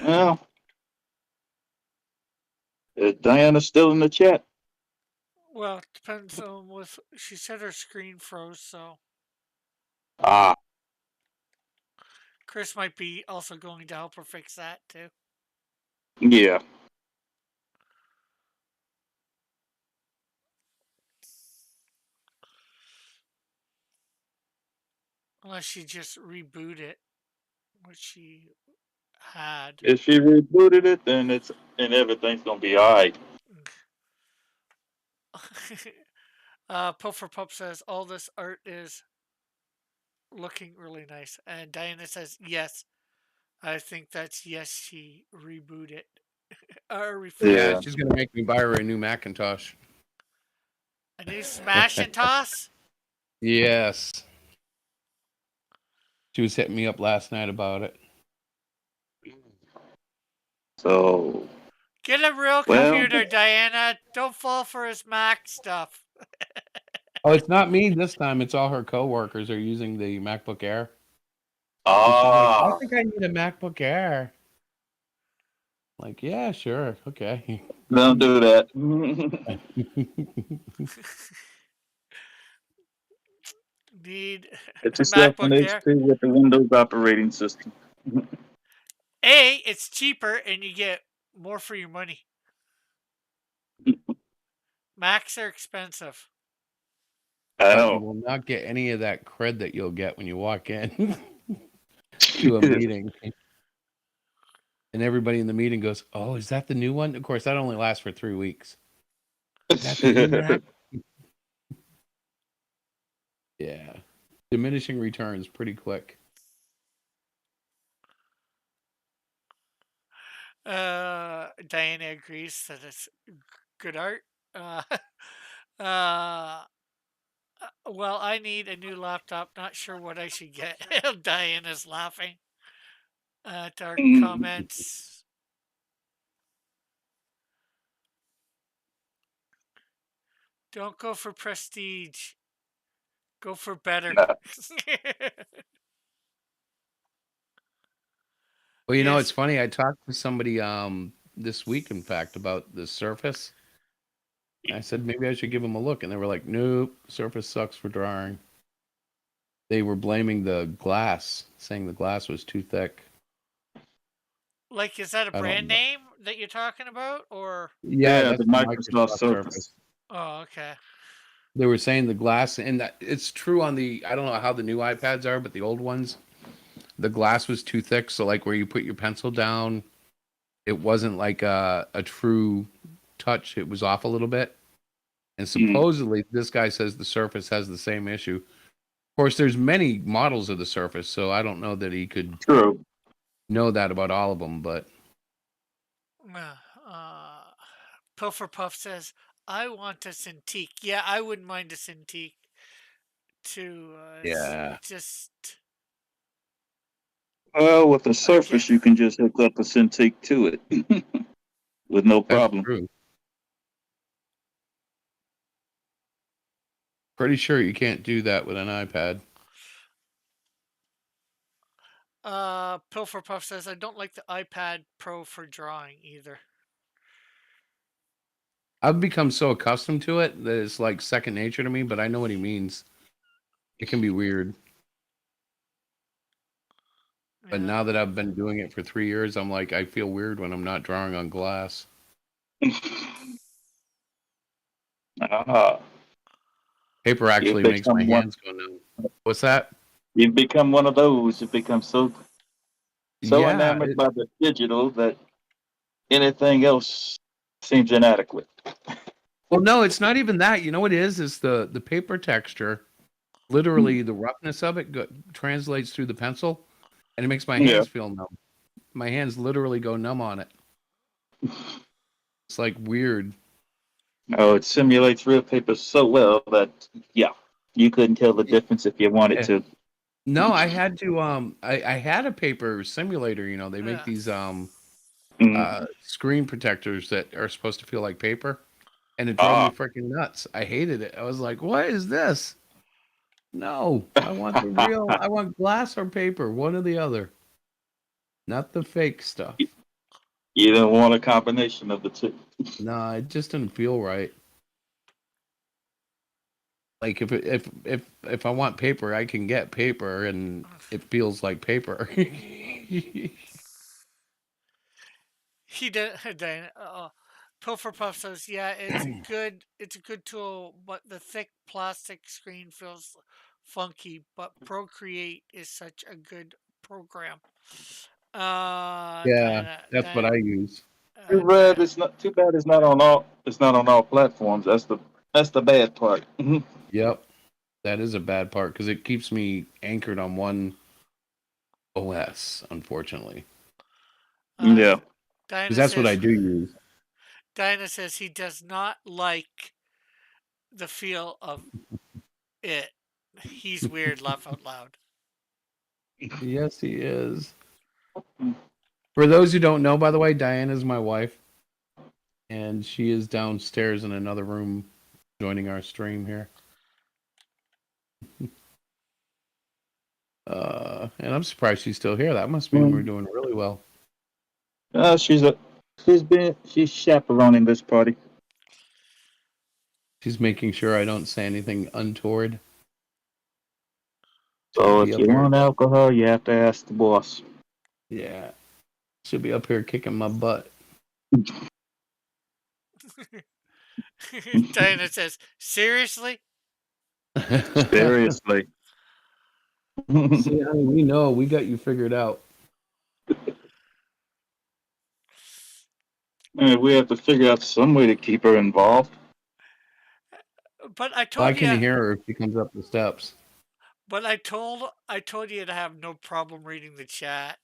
Well, is Diana still in the chat? Well, it depends on with. She said her screen froze, so Ah, Chris might be also going to help her fix that too. yeah. Unless she just rebooted it, which she had. If she rebooted it, then everything's gonna be all right. Puff for Pup says all this art is looking really nice, and Diana says yes. I think that's yes. She rebooted or refreshed. Yeah, Yeah. she's gonna make me buy her a new Macintosh. A new smash and toss. Yes. She was hitting me up last night about it. So, Get a real Well- computer, Diana. Don't fall for his Mac stuff. Oh, it's not me this time. It's all her coworkers are using the MacBook Air. ah, I think I need a MacBook Air. Like, yeah, sure, okay. don't do that. Need It's a yourself an MacBook Air. HP with the Windows operating system. A, it's cheaper and you get more for your money. Macs are expensive. I But you know. will not get any of that cred that you'll get when you walk in to a meeting. And everybody in the meeting goes, "Oh, is that the new one?" Of course, that only lasts for 3 weeks. Is that the new Mac? Yeah. Diminishing returns pretty quick. Diana agrees that it's good art. Uh, well, I need a new laptop. Not sure what I should get. Diana's laughing at our comments. Don't go for prestige. Go for better. Nah. Well, you know, it's Yes. funny. I talked to somebody this week, in fact, about the Surface. I said maybe I should give them a look, and they were like, "Nope, Surface sucks for drawing." They were blaming the glass, saying the glass was too thick. Like, is that a I brand don't know. name that you're talking about, or? Yeah, Yeah, that's the the Microsoft Microsoft Surface. Surface. Oh, okay. They were saying the glass, and it's true on the. I don't know how the new iPads are, but the old ones, the glass was too thick. So, like where you put your pencil down, it wasn't like a true touch. It was off a little bit. And Mm, supposedly, this guy says the Surface has the same issue. Of course, there's many models of the Surface, so I don't know that he could true. know that about all of them. But Uh, uh, Pilfer Puff says, "I want a Cintiq." Yeah, I wouldn't mind a Cintiq too. yeah, Just Well, with the again. Surface, you can just hook up a Cintiq to it with no that's problem. true. Pretty sure you can't do that with an iPad. Pilfer Puff says, "I don't like the iPad Pro for drawing either." I've become so accustomed to it that it's like second nature to me, but I know what he means. It can be weird. But Yeah. now that I've been doing it for 3 years, I'm like, I feel weird when I'm not drawing on glass. Ah, Paper you've actually makes my become one. hands go numb. What's that? You've become one of those. You become so Yeah. enamored by the digital that anything else seems inadequate. Well, no, it's not even that. You know what it is? It's the paper texture. Literally, the roughness of it translates through the pencil, and it makes my Yeah. hands feel numb. My hands literally go numb on it. It's like weird. Oh, it simulates real paper so well that yeah, you couldn't tell the difference if you wanted Yeah. to. No, I had to I had a paper simulator, you know, they make Yeah. these Mm. screen protectors that are supposed to feel like paper, and it drove me Ah, freaking nuts. I hated it. I was like, "What is this? No, I want the real, I want glass or paper, one or the other, not the fake stuff." you don't want a combination of the two. No, it just didn't feel right. Like if I want paper, I can get paper and it feels like paper. He did. Diana, Pilfer Puff says, "Yeah, it's good. It's a good tool, but the thick plastic screen feels funky. But Procreate is such a good program." Yeah, Diana, that's what Diana, I use. Too bad Diana. it's not. Too bad it's not on all. It's not on all platforms. That's the bad part. Yep. That is a bad part because it keeps me anchored on one OS, unfortunately. Uh, Yeah. Because Diana that's what I says, do use. Diana says he does not like the feel of it. He's weird. Laugh out loud. Yes, he is. For those who don't know, by the way, Diana's my wife, and she is downstairs in another room joining our stream here. And I'm surprised she's still here. That must mean we're doing really well. She's chaperoning this party. She's making sure I don't say anything untoward. She'll So be if you up here. want alcohol, you have to ask the boss. Yeah. She'll be up here kicking my butt. Diana says, "Seriously?" Seriously. See, honey, we know. We got you figured out. And we have to figure out some way to keep her involved. But I I told can you. hear her if she comes up the steps. But I told you to have no problem reading the chat.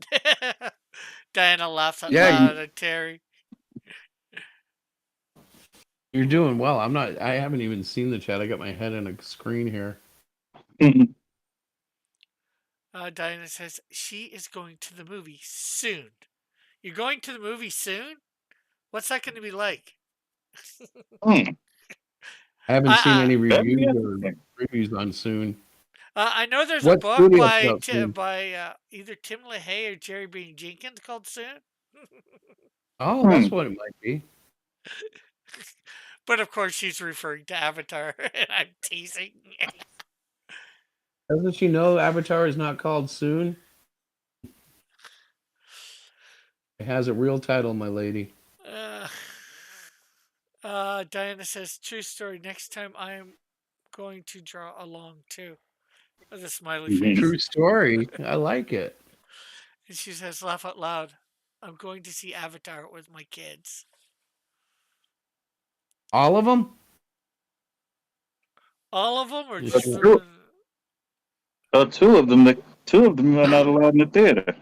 Diana laughs out Yeah, loud at Terry. you're doing well. I haven't even seen the chat. I got my head in a screen here. Diana says she is going to the movie soon. You're going to the movie soon? What's that going to be like? Hmm. I haven't seen any That'd be reviews or interesting. previews on soon. I know there's a What book studio by put out Soon? either Tim LaHaye or Jerry Bean Jenkins called Soon. Oh, Hmm. that's what it might be. But of course, she's referring to Avatar, and I'm teasing. Doesn't she know Avatar is not called Soon? It has a real title, my lady. Uh, Diana says, "True story. Next time I am going to draw along too." With a smiley face. True story. I like it. And she says, "Laugh out loud. I'm going to see Avatar with my kids." All of them? All of them, or Yes, just sir. the? Two of them are not allowed in the theater.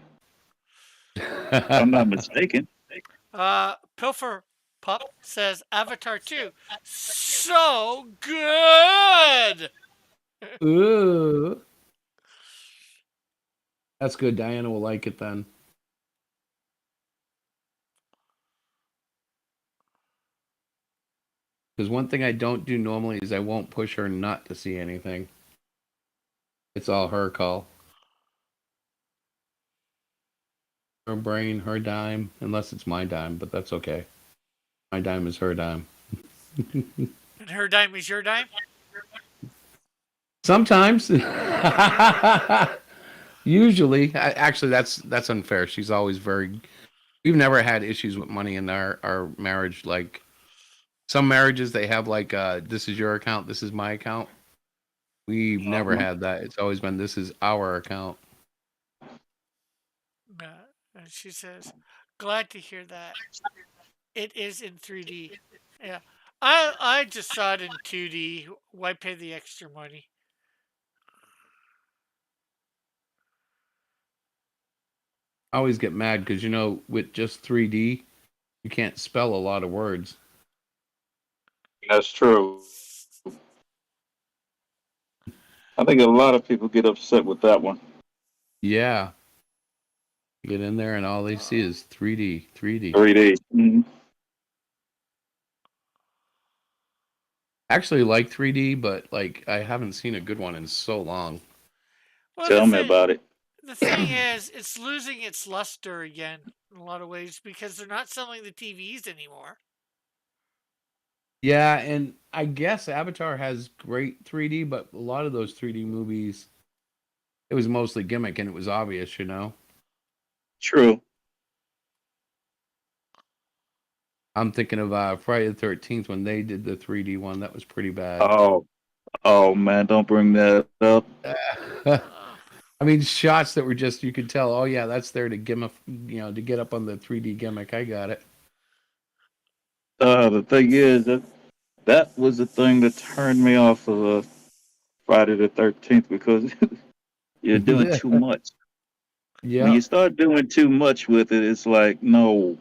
If I'm not mistaken. Pilfer Pup says Avatar 2. So good! Ooh. That's good. Diana will like it then. Because one thing I don't do normally is I won't push her not to see anything. It's all her call. Her brain, her dime, unless it's my dime, but that's okay. My dime is her dime. And her dime is your dime? Sometimes. Usually. Actually, that's unfair. She's always very... We've never had issues with money in our marriage. Like, some marriages, they have like, this is your account, this is my account. We've never had that. It's always been, this is our account. And she says, glad to hear that. It is in 3D. Yeah. I just saw it in 2D. Why pay the extra money? I always get mad because, with just 3D, you can't spell a lot of words. That's true. I think a lot of people get upset with that one. Yeah. You get in there and all they see is 3D. 3D. Mm-hmm. Actually like 3D, but like I haven't seen a good one in so long. Well, Tell me about it. The thing is, it's losing its luster again in a lot of ways because they're not selling the TVs anymore. Yeah, and I guess Avatar has great 3D, but a lot of those 3D movies, it was mostly gimmick and it was obvious, True. I'm thinking of Friday the 13th when they did the 3D one. That was pretty bad. Oh man, don't bring that up. I mean, shots that were just, you could tell, oh yeah, that's there to gimmick, to get up on the 3D gimmick. I got it. The thing is that was the thing that turned me off of Friday the 13th because you're doing too much. Yeah. When you start doing too much with it, it's like, no.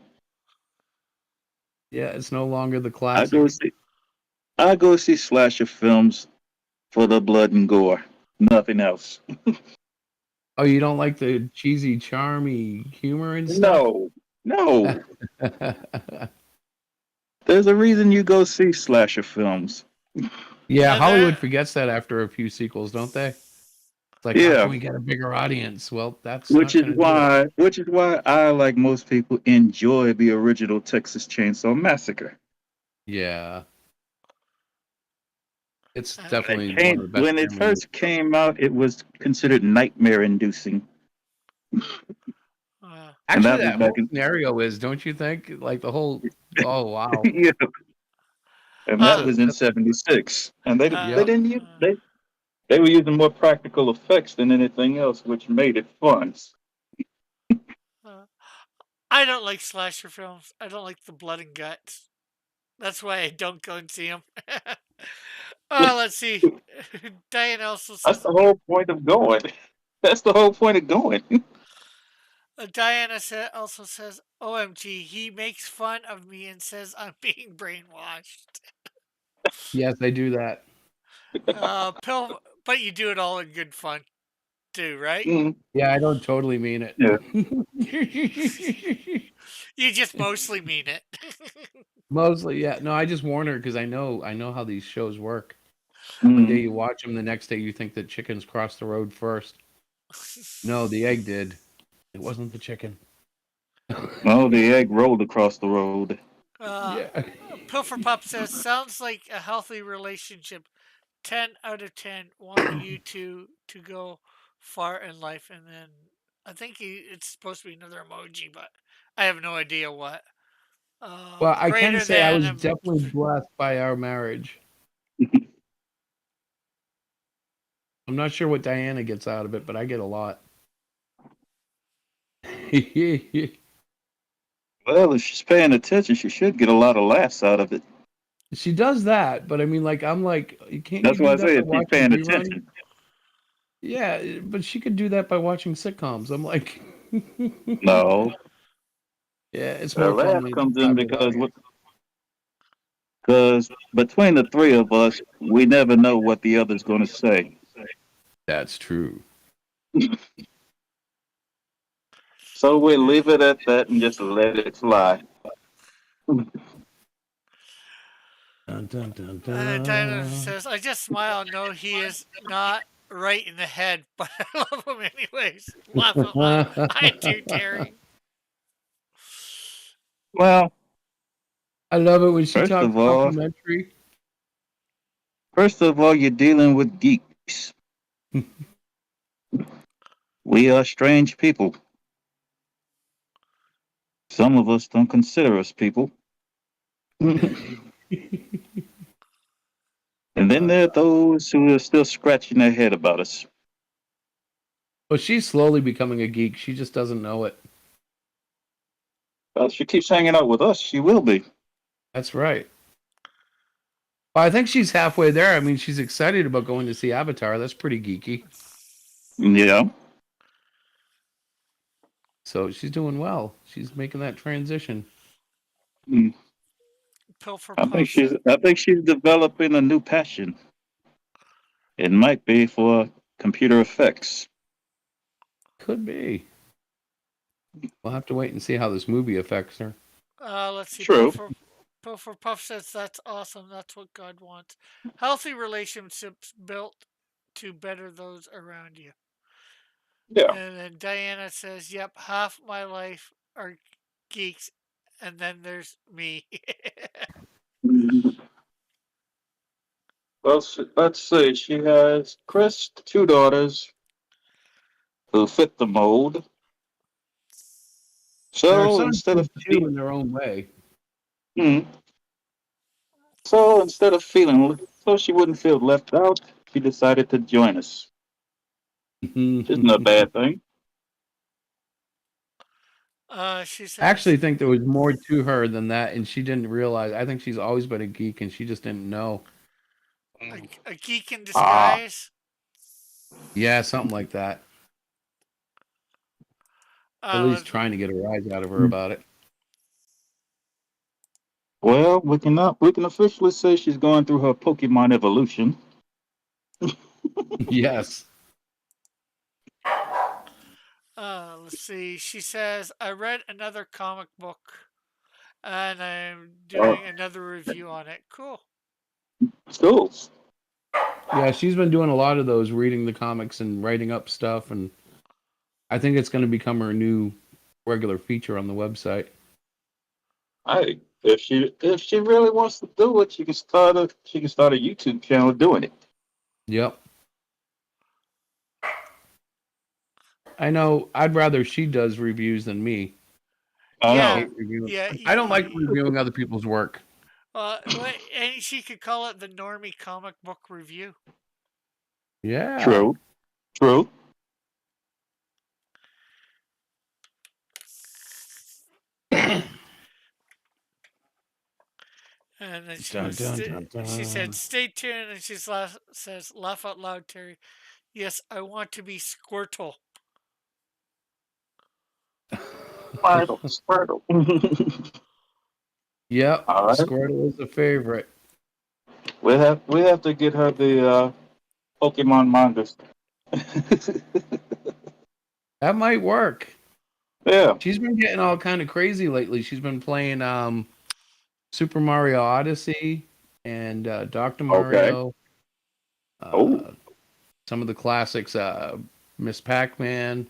Yeah, it's no longer the classic. I go see slasher films for the blood and gore. Nothing else. Oh, you don't like the cheesy, charmy humor and stuff? No. There's a reason you go see slasher films. Yeah, Hollywood forgets that after a few sequels, don't they? It's like, how can we get a bigger audience? Well, that's which is why I, like most people, enjoy the original Texas Chainsaw Massacre. Yeah. It's definitely one of the best. When it first came out, it was considered nightmare-inducing. Actually, that whole scenario is, don't you think? Like the whole, oh wow. Yeah. And that was in '76, and they didn't use they were using more practical effects than anything else, which made it fun. I don't like slasher films. I don't like the blood and guts. That's why I don't go and see them. Let's see. Diane also says... That's the whole point of going. That's the whole point of going. Diana also says, OMG, he makes fun of me and says I'm being brainwashed. Yes, they do that. But you do it all in good fun, too, right? Yeah, I don't totally mean it. Yeah. You just mostly mean it. Mostly, yeah. No, I just warn her because I know how these shows work. One day Mm. you watch them, the next day you think that chickens crossed the road first. No, the egg did. It wasn't the chicken. Oh, the egg rolled across the road. Uh, Yeah. Pilfer Pup says, sounds like a healthy relationship. 10 out of 10. Want you to go far in life. And then I think it's supposed to be another emoji, but I have no idea what. Well, I can Greater say I than. was definitely blessed by our marriage. I'm not sure what Diana gets out of it, but I get a lot. Well, if she's paying attention, she should get a lot of laughs out of it. She does that, but I mean, like, I'm like, can't you That's why do I that say by if she's watching paying reruns? attention. Yeah, but she could do that by watching sitcoms. I'm like, No, yeah, it's the more fun laugh when comes it's in not without her. because between the three of us, we never know what the other's going to say. That's true. So we leave it at that and just let it fly. Dun, dun, dun, Diana dun. says, I just smile. No, he is not right in the head, but I love him anyways. Laugh out loud. I do, Terry. Well, I love it when she first talks of all, complimentary. you're dealing with geeks. We are strange people. Some of us don't consider us people. And then there are those who are still scratching their head about us. Well, she's slowly becoming a geek. She just doesn't know it. Well, if she keeps hanging out with us, she will be. That's right. Well, I think she's halfway there. I mean, she's excited about going to see Avatar. That's pretty geeky. Yeah. So she's doing well. She's making that transition. Mm. Pilfer I think Puff she's says, I think she's developing a new passion. It might be for computer effects. Could be. We'll have to wait and see how this movie affects her. let's see. True. Pilfer Puff says, that's awesome. That's what God wants. Healthy relationships built to better those around you. Yeah. And then Diana says, yep, half my life are geeks, and then there's me. Well, let's see. She has Chris, two daughters who fit the mold. Her So sons instead do of too in their own way. Hmm. So instead of feeling, so she wouldn't feel left out, she decided to join us. Which isn't a bad thing. She says, I actually think there was more to her than that, and she didn't realize. I think she's always been a geek, and she just didn't know. a geek in Ah. disguise. Yeah, something like that. At Uh, least trying to get a rise out of her about it. Well, we can officially say she's going through her Pokemon evolution. Yes. let's see. She says, I read another comic book and I'm doing another review on it. Cool. Cool. Yeah, she's been doing a lot of those, reading the comics and writing up stuff, and I think it's going to become her new regular feature on the website. If she really wants to do it, she can start a YouTube channel doing it. Yep. I know. I'd rather she does reviews than me. I Yeah. I know. hate reviewing. Yeah. I don't like reviewing other people's work. And she could call it the Normie Comic Book Review. Yeah. True. And then Dun, dun, dun, she said, dun. stay tuned. And she says, laugh out loud, Terry. Yes, I want to be Squirtle. Squirtle. Yep. All right. Squirtle is a favorite. We have to get her the Pokemon mangas. That might work. Yeah. She's been getting all kind of crazy lately. She's been playing Super Mario Odyssey and Dr. Mario. Oh. Some of the classics, Miss Pac-Man.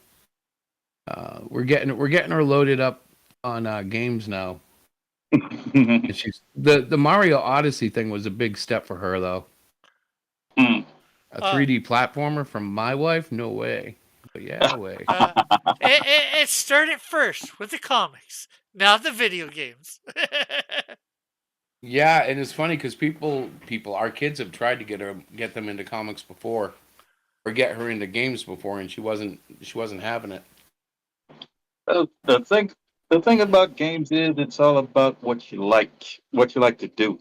We're getting her loaded up on games now. And she's the Mario Odyssey thing was a big step for her though. Mm. A 3D platformer from my wife? No way. But yeah, way. It started first with the comics, now the video games. Yeah, and it's funny because our kids have tried to get them into comics before, or get her into games before, and she wasn't having it. The thing about games is it's all about what you like to do.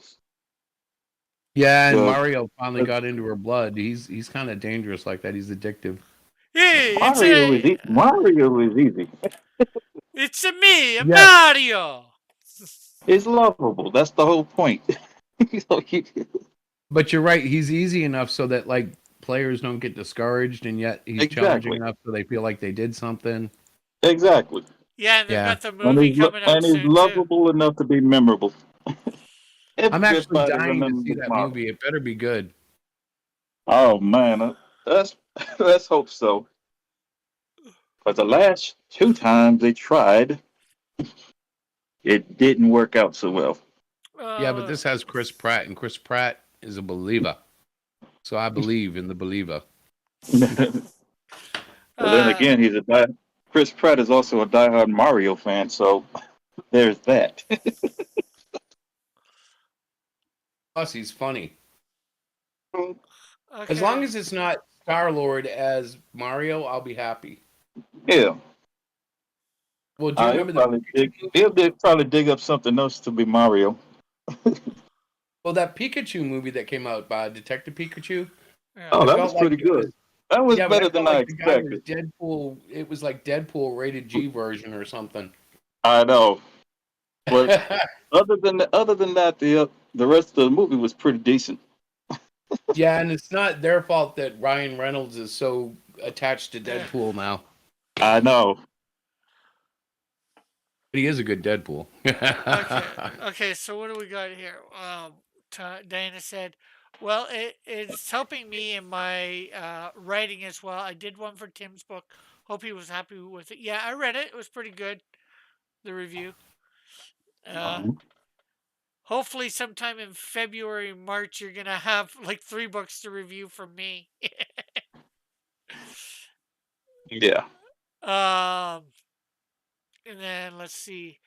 Yeah, and So, Mario finally got into her blood. He's kind of dangerous like that. He's addictive. Hey, Mario is easy. it's a me, a Yes. Mario. It's lovable. That's the whole point. So But you're right. He's easy enough so that like players don't get discouraged, and yet he's challenging exactly, enough so they feel like they did something. exactly. Yeah, and they've Yeah. got the movie coming out And he's soon too. lovable enough to be memorable. I'm actually Everybody dying to see remembers that Mario. movie. It better be good. Oh man, let's let's hope so. But the last two times they tried, it didn't work out so well. Yeah, but this has Chris Pratt, and Chris Pratt is a believer. So I believe in the believer. But then again, Chris Pratt is also a diehard Mario fan, so there's that. Plus, he's funny. okay. As long as it's not Star-Lord as Mario, I'll be happy. Yeah. Well, do you remember He'll probably dig up something else to be Mario. Well, that Pikachu movie that came out by Detective Pikachu? Yeah. Oh, I that felt was pretty it good. That was but better felt than like I the guy was expected. Deadpool. It was like Deadpool rated G version or something. I know. But other than that, the rest of the movie was pretty decent. Yeah, and it's not their fault that Ryan Reynolds is so attached to Deadpool now. I know. But he is a good Deadpool. Okay. So what do we got here? Diana said, "Well, it's helping me in my writing as well. I did one for Tim's book. Hope he was happy with it. Yeah, I read it. It was pretty good. The review. Hopefully, sometime in February, March, you're gonna have like 3 books to review from me." Yeah. And then let's see.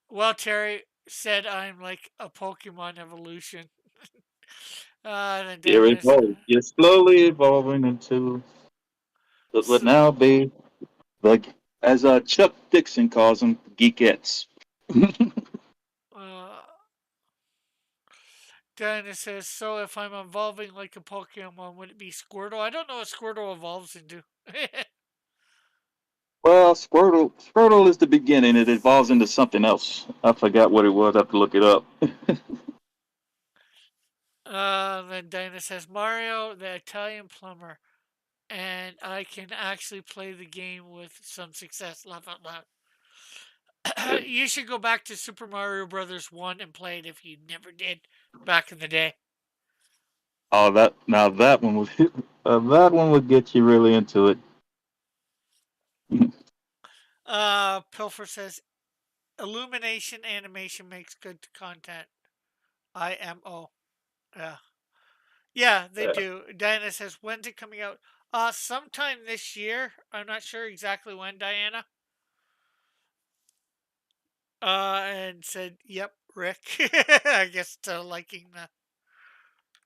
Well, Terry said I'm like a Pokemon evolution. Then You're slowly evolving into what would now be like, as Chuck Dixon calls them, geekettes. Diana says, so if I'm evolving like a Pokemon, would it be Squirtle? I don't know what Squirtle evolves into. Well, Squirtle is the beginning. It evolves into something else. I forgot what it was. I have to look it up. Then Diana says, Mario, the Italian plumber, and I can actually play the game with some success. Laugh out loud. You should go back to Super Mario Brothers 1 and play it if you never did back in the day. Oh, that one would get you really into it. Pilfer says, Illumination Animation makes good content. IMO. Yeah. Yeah, they do. Diana says, when's it coming out? Sometime this year. I'm not sure exactly when, Diana. And said, yep, Rick. I guess liking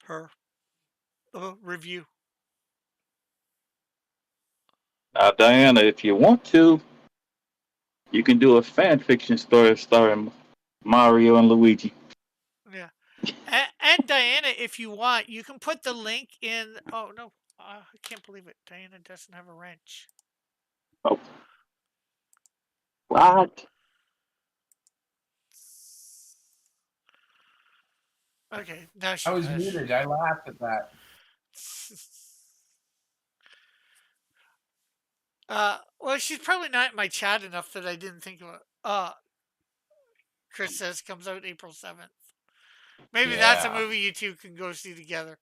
her review. Now, Diana, if you want to, you can do a fan fiction story starring Mario and Luigi. Yeah. And Diana, if you want, you can put the link in. Oh, no. I can't believe it. Diana doesn't have a wrench. Oh. What? Okay, now she I was does. muted. I laughed at that. Well, she's probably not in my chat enough that I didn't think of it. Chris says comes out April 7th. Maybe that's a movie you two can go see together.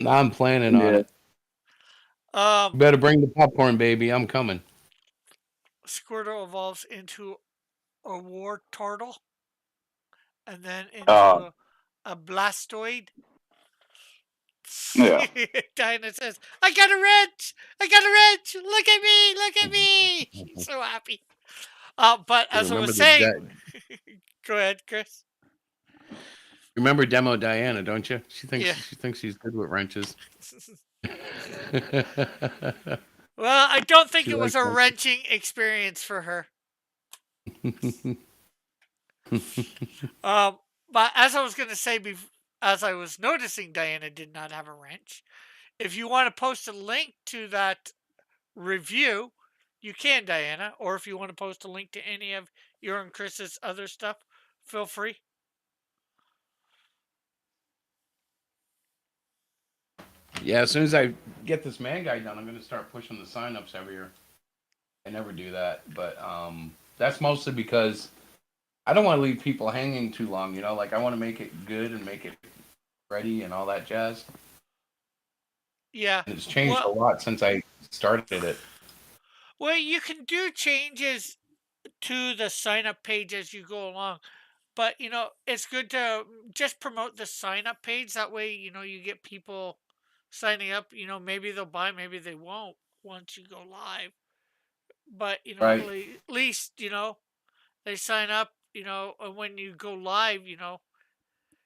I'm planning on Yeah. it. Um, You better bring the popcorn, baby. I'm coming. Squirtle evolves into a war turtle and then into Uh, a Blastoid. yeah. Diana says, I got a wrench! I got a wrench! Look at me! Look at me! She's so happy. But You as I remember was saying, the go ahead, Chris. remember Demo Diana, don't you? Yeah. She thinks she's good with wrenches. Well, I don't think She it was likes a wrenches. wrenching experience for her. But as I was going to say, as I was noticing, Diana did not have a wrench. If you want to post a link to that review, you can, Diana. Or if you want to post a link to any of your and Chris's other stuff, feel free. Yeah, as soon as I get this man guide done, I'm going to start pushing the signups every year. I never do that, but that's mostly because I don't want to leave people hanging too long. You know, like I want to make it good and make it ready and all that jazz. Yeah. And it's changed a Well, lot since I started it. well, you can do changes to the sign up page as you go along. But, it's good to just promote the sign up page. That way, you get people signing up. Maybe they'll buy, maybe they won't once you go live. But, Right, at least, they sign up, and when you go live,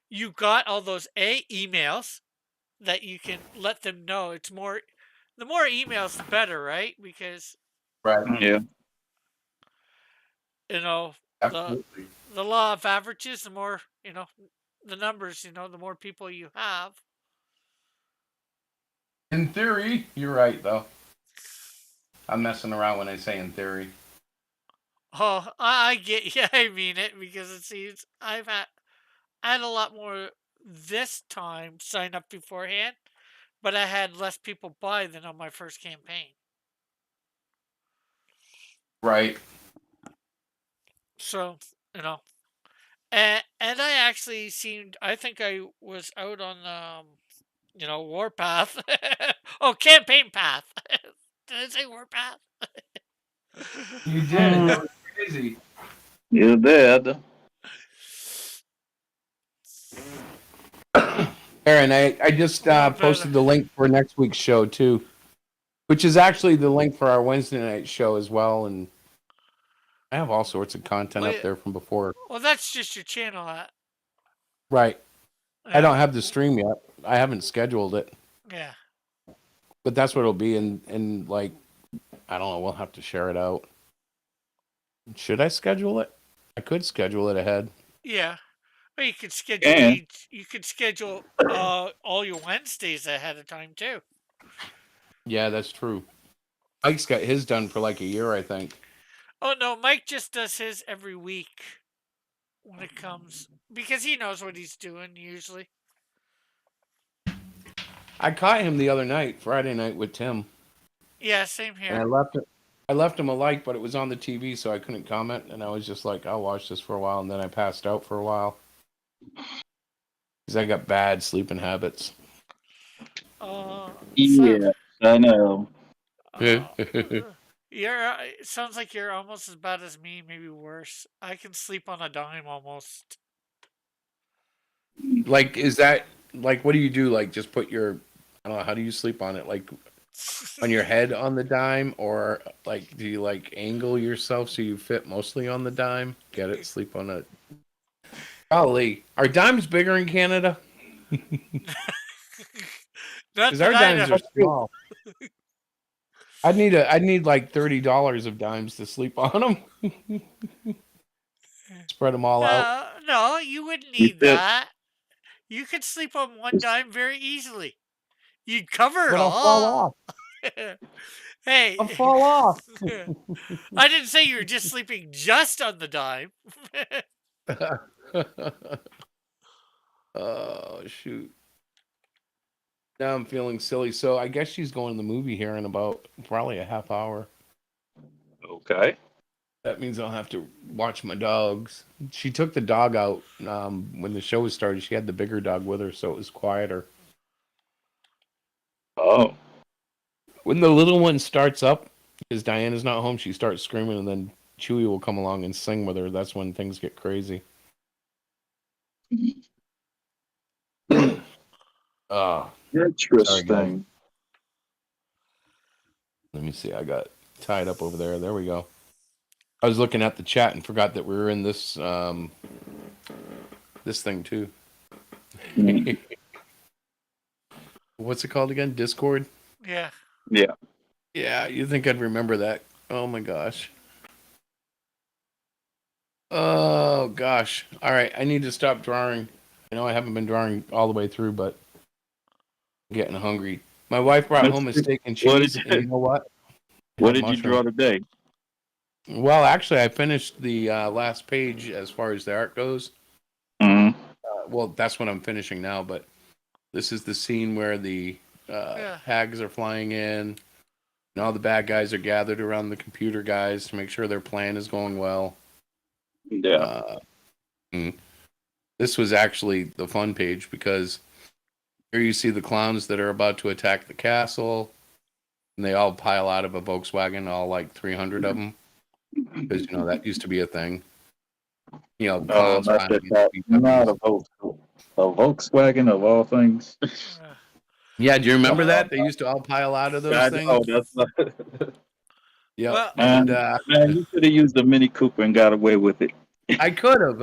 you got all those emails that you can let them know. The more emails, the better, right? Because, right, Yeah. the absolutely. the law of averages, the more, the numbers, the more people you have. In theory, you're right though. I'm messing around when I say in theory. Oh, I get, yeah, I mean it because it seems I had a lot more this time sign up beforehand, but I had less people buy than on my first campaign. Right. So, you know, and I actually seemed, I think I was out on, Warpath. Oh, campaign path. Did I say Warpath? You did. Mm, That was crazy. you did. Aaron, I just But, posted the link for next week's show too, which is actually the link for our Wednesday night show as well. And I have all sorts of content up wait, there from before. well, that's just your channel. Right. I Yeah, don't have the stream yet. I haven't scheduled it, yeah. but that's what it'll be. And like, I don't know. We'll have to share it out. Should I schedule it? I could schedule it ahead. Yeah. Well, you could schedule And you could schedule all your Wednesdays ahead of time too. Yeah, that's true. Mike's got his done for like a year, I think. Oh no, Mike just does his every week when it comes because he knows what he's doing usually. I caught him the other night, Friday night with Tim, Yeah, same and I here. left it. I left him a like, but it was on the TV, so I couldn't comment. And I was just like, I'll watch this for a while, and then I passed out for a while because I got bad sleeping habits. So, yeah, I know. it sounds like you're almost as bad as me, maybe worse. I can sleep on a dime almost. Like, is that like what do you do? Like, just put your I don't know. How do you sleep on it? Like on your head on the dime, or like do you like angle yourself so you fit mostly on the dime? Get it? Sleep on it. Golly, are dimes bigger in Canada? Not Because our that I dimes know. are small. I'd need like $30 of dimes to sleep on them. Spread them all out. No, no, you wouldn't You need fit. that. You could sleep on one dime very easily. You'd cover it But I'll fall all. off. Hey, I'll fall off. I didn't say you were just sleeping just on the dime. Oh shoot. Now I'm feeling silly. So I guess she's going to the movie here in about probably a half hour. Okay. That means I'll have to watch my dogs. She took the dog out when the show was started. She had the bigger dog with her, so it was quieter. Oh. When the little one starts up, because Diana's not home, she starts screaming, and then Chewie will come along and sing with her. That's when things get crazy. Oh, Interesting. let me see. I got tied up over there. There we go. I was looking at the chat and forgot that we were in this this thing too. Mm. What's it called again? Discord? Yeah. Yeah. Yeah, you think I'd remember that? Oh my gosh. Oh gosh. All right, I need to stop drawing. I know I haven't been drawing all the way through, but I'm getting hungry. My wife brought home a steak and What did cheese, you- and you know what? What Had did you mushroom. draw today? Well, actually, I finished the last page as far as the art goes. Mm-hmm. Well, that's what I'm finishing now, but this is the scene where the hags are flying in, and all the bad guys are gathered around the computer guys to make sure their plan is going well. Yeah. This was actually the fun page because here you see the clowns that are about to attack the castle, and they all pile out of a Volkswagen, all like 300 of them, because you know that used to be a thing. You know, clowns not piling that, into not VWs. a Volkswagen of all things. Yeah, do you remember that? They used to all pile out of those things. Oh, that's not. Yeah, Well- and Man, you could have used the Mini Cooper and got away with it. I could have.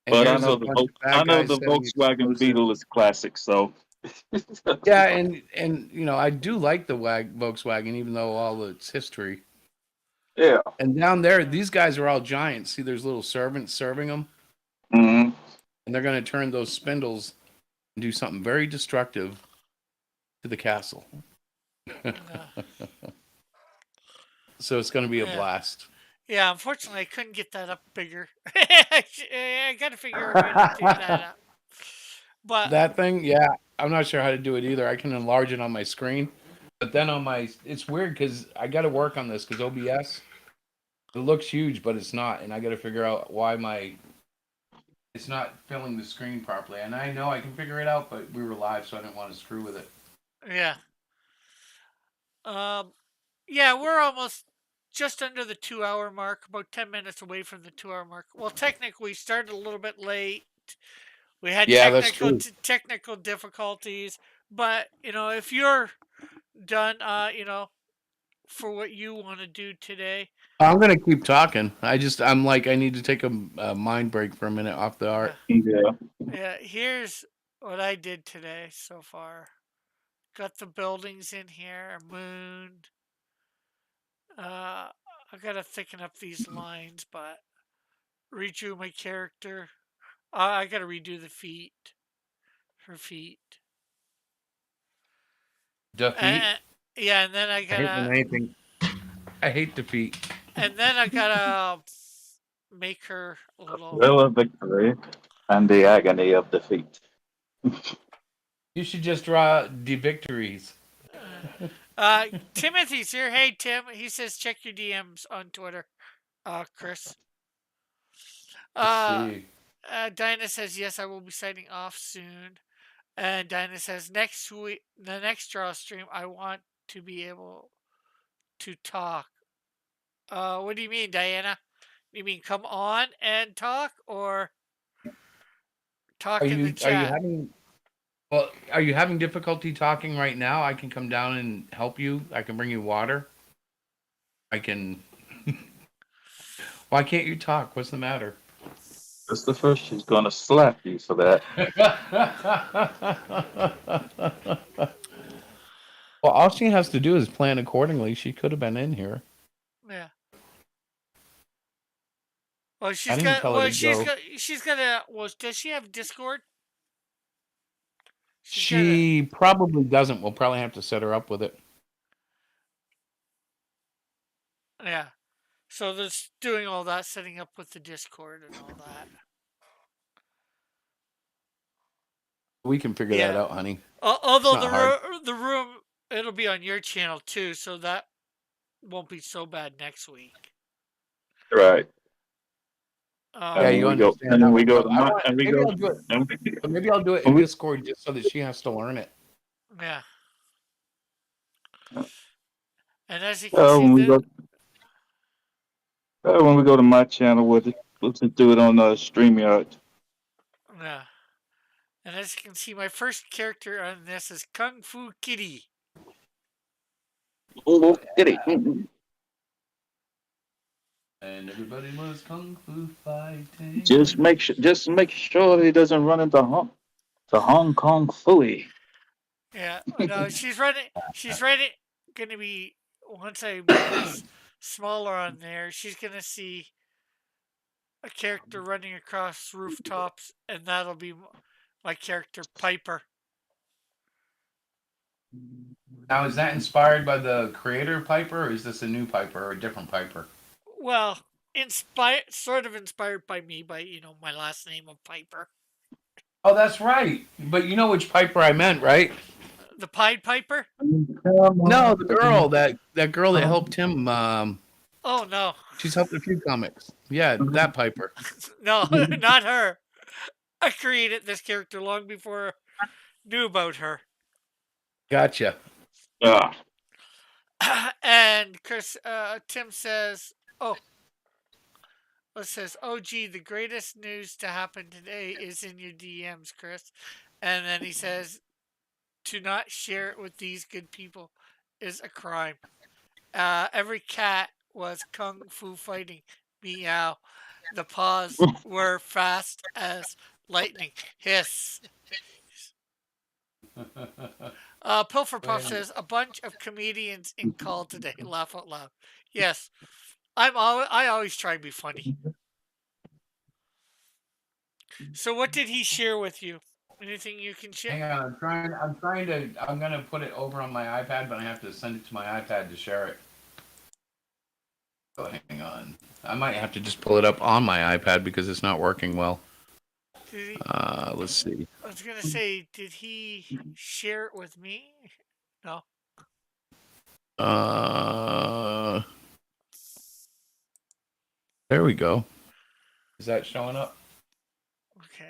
But I know the Volkswagen Beetle is classic, so. Yeah, and you know I do like the Volkswagen, even though all its history. Yeah. And down there, these guys are all giants. See, there's little servants serving them, Mm-hmm. and they're going to turn those spindles and do something very destructive to the castle. So it's going to be a blast. Yeah, unfortunately, I couldn't get that up bigger. I got to figure out a way to do that up. But That thing, yeah, I'm not sure how to do it either. I can enlarge it on my screen, but then on my, it's weird because I got to work on this because OBS, it looks huge, but it's not, and I got to figure out why it's not filling the screen properly. And I know I can figure it out, but we were live, so I didn't want to screw with it. yeah, yeah, we're almost just under the 2 hour mark, about 10 minutes away from the 2 hour mark. Well, technically, we started a little bit late. We had That's true. technical difficulties, but you know, if you're done, you know, for what you want to do today, I'm gonna keep talking. I'm like, I need to take a mind break for a minute off the art. Yeah. yeah, here's what I did today so far. Got the buildings in here, moon. I gotta thicken up these lines, but redrew my character. I gotta redo the feet. Her feet. Defeat. Yeah, and then I hate defeat. and then I gotta make her a little. Thrill of victory and the agony of defeat. You should just draw the victories. Timothy's here. Hey, Tim. He says check your DMs on Twitter. Chris. Dinah says yes, I will be signing off soon. And Dinah says next week, the next draw stream, I want to be able to talk. What do you mean, Diana? You mean come on and talk, or talk in the chat? Are you having difficulty talking right now? I can come down and help you. I can bring you water. I can. Why can't you talk? What's the matter? Christopher, she's gonna slap you for that. Well, all she has to do is plan accordingly. She could have been in here. Yeah. Well, I didn't tell her to go. she's got a. Well, does she have Discord? She probably doesn't. We'll probably have to set her up with it. Yeah. So there's doing all that, setting up with the Discord and all that. We can figure that out, honey. Although the room, it'll be on your channel too, so that won't be so bad next week. Right. Yeah, you understand. Maybe Maybe I'll do it in Discord just so that she has to learn it. Yeah. And as you can Uh, see, when we go, when we go to my channel with it, we'll just do it on StreamYard. yeah. And as you can see, my first character on this is Kung Fu Kitty. Oh, get it. Mm-mm. And everybody was kung fu fighting. Just make sure he doesn't run into Hong Kong Phooey. Yeah. No, she's running. She's running. Gonna be once I make her smaller on there. She's gonna see a character running across rooftops, and that'll be my character Piper. Now, is that inspired by the creator of Piper, or is this a new Piper or a different Piper? Well, sort of inspired by me, by my last name of Piper, Oh, that's right. But you know which Piper I meant, right? the Pied Piper. No, the girl that girl that helped him. Oh no, She's helped a few comics. Yeah, that Piper. no, not her. I created this character long before I knew about her. Gotcha. Ah, And Tim says, "Oh, it says, oh gee, the greatest news to happen today is in your DMs, Chris." And then he says, "To not share it with these good people is a crime. Every cat was kung fu fighting. Meow. The paws were fast as lightning. Hiss." Pilferpuff says, "A bunch of comedians in call today. Laugh out loud." Yes, I always try and be funny. So what did he share with you? Anything you can share? Hang on, I'm gonna put it over on my iPad, but I have to send it to my iPad to share it. Oh, hang on. I might have to just pull it up on my iPad because it's not working well. Did he, Let's see. I was gonna say, did he share it with me? No. There we go. Is that showing up? Okay.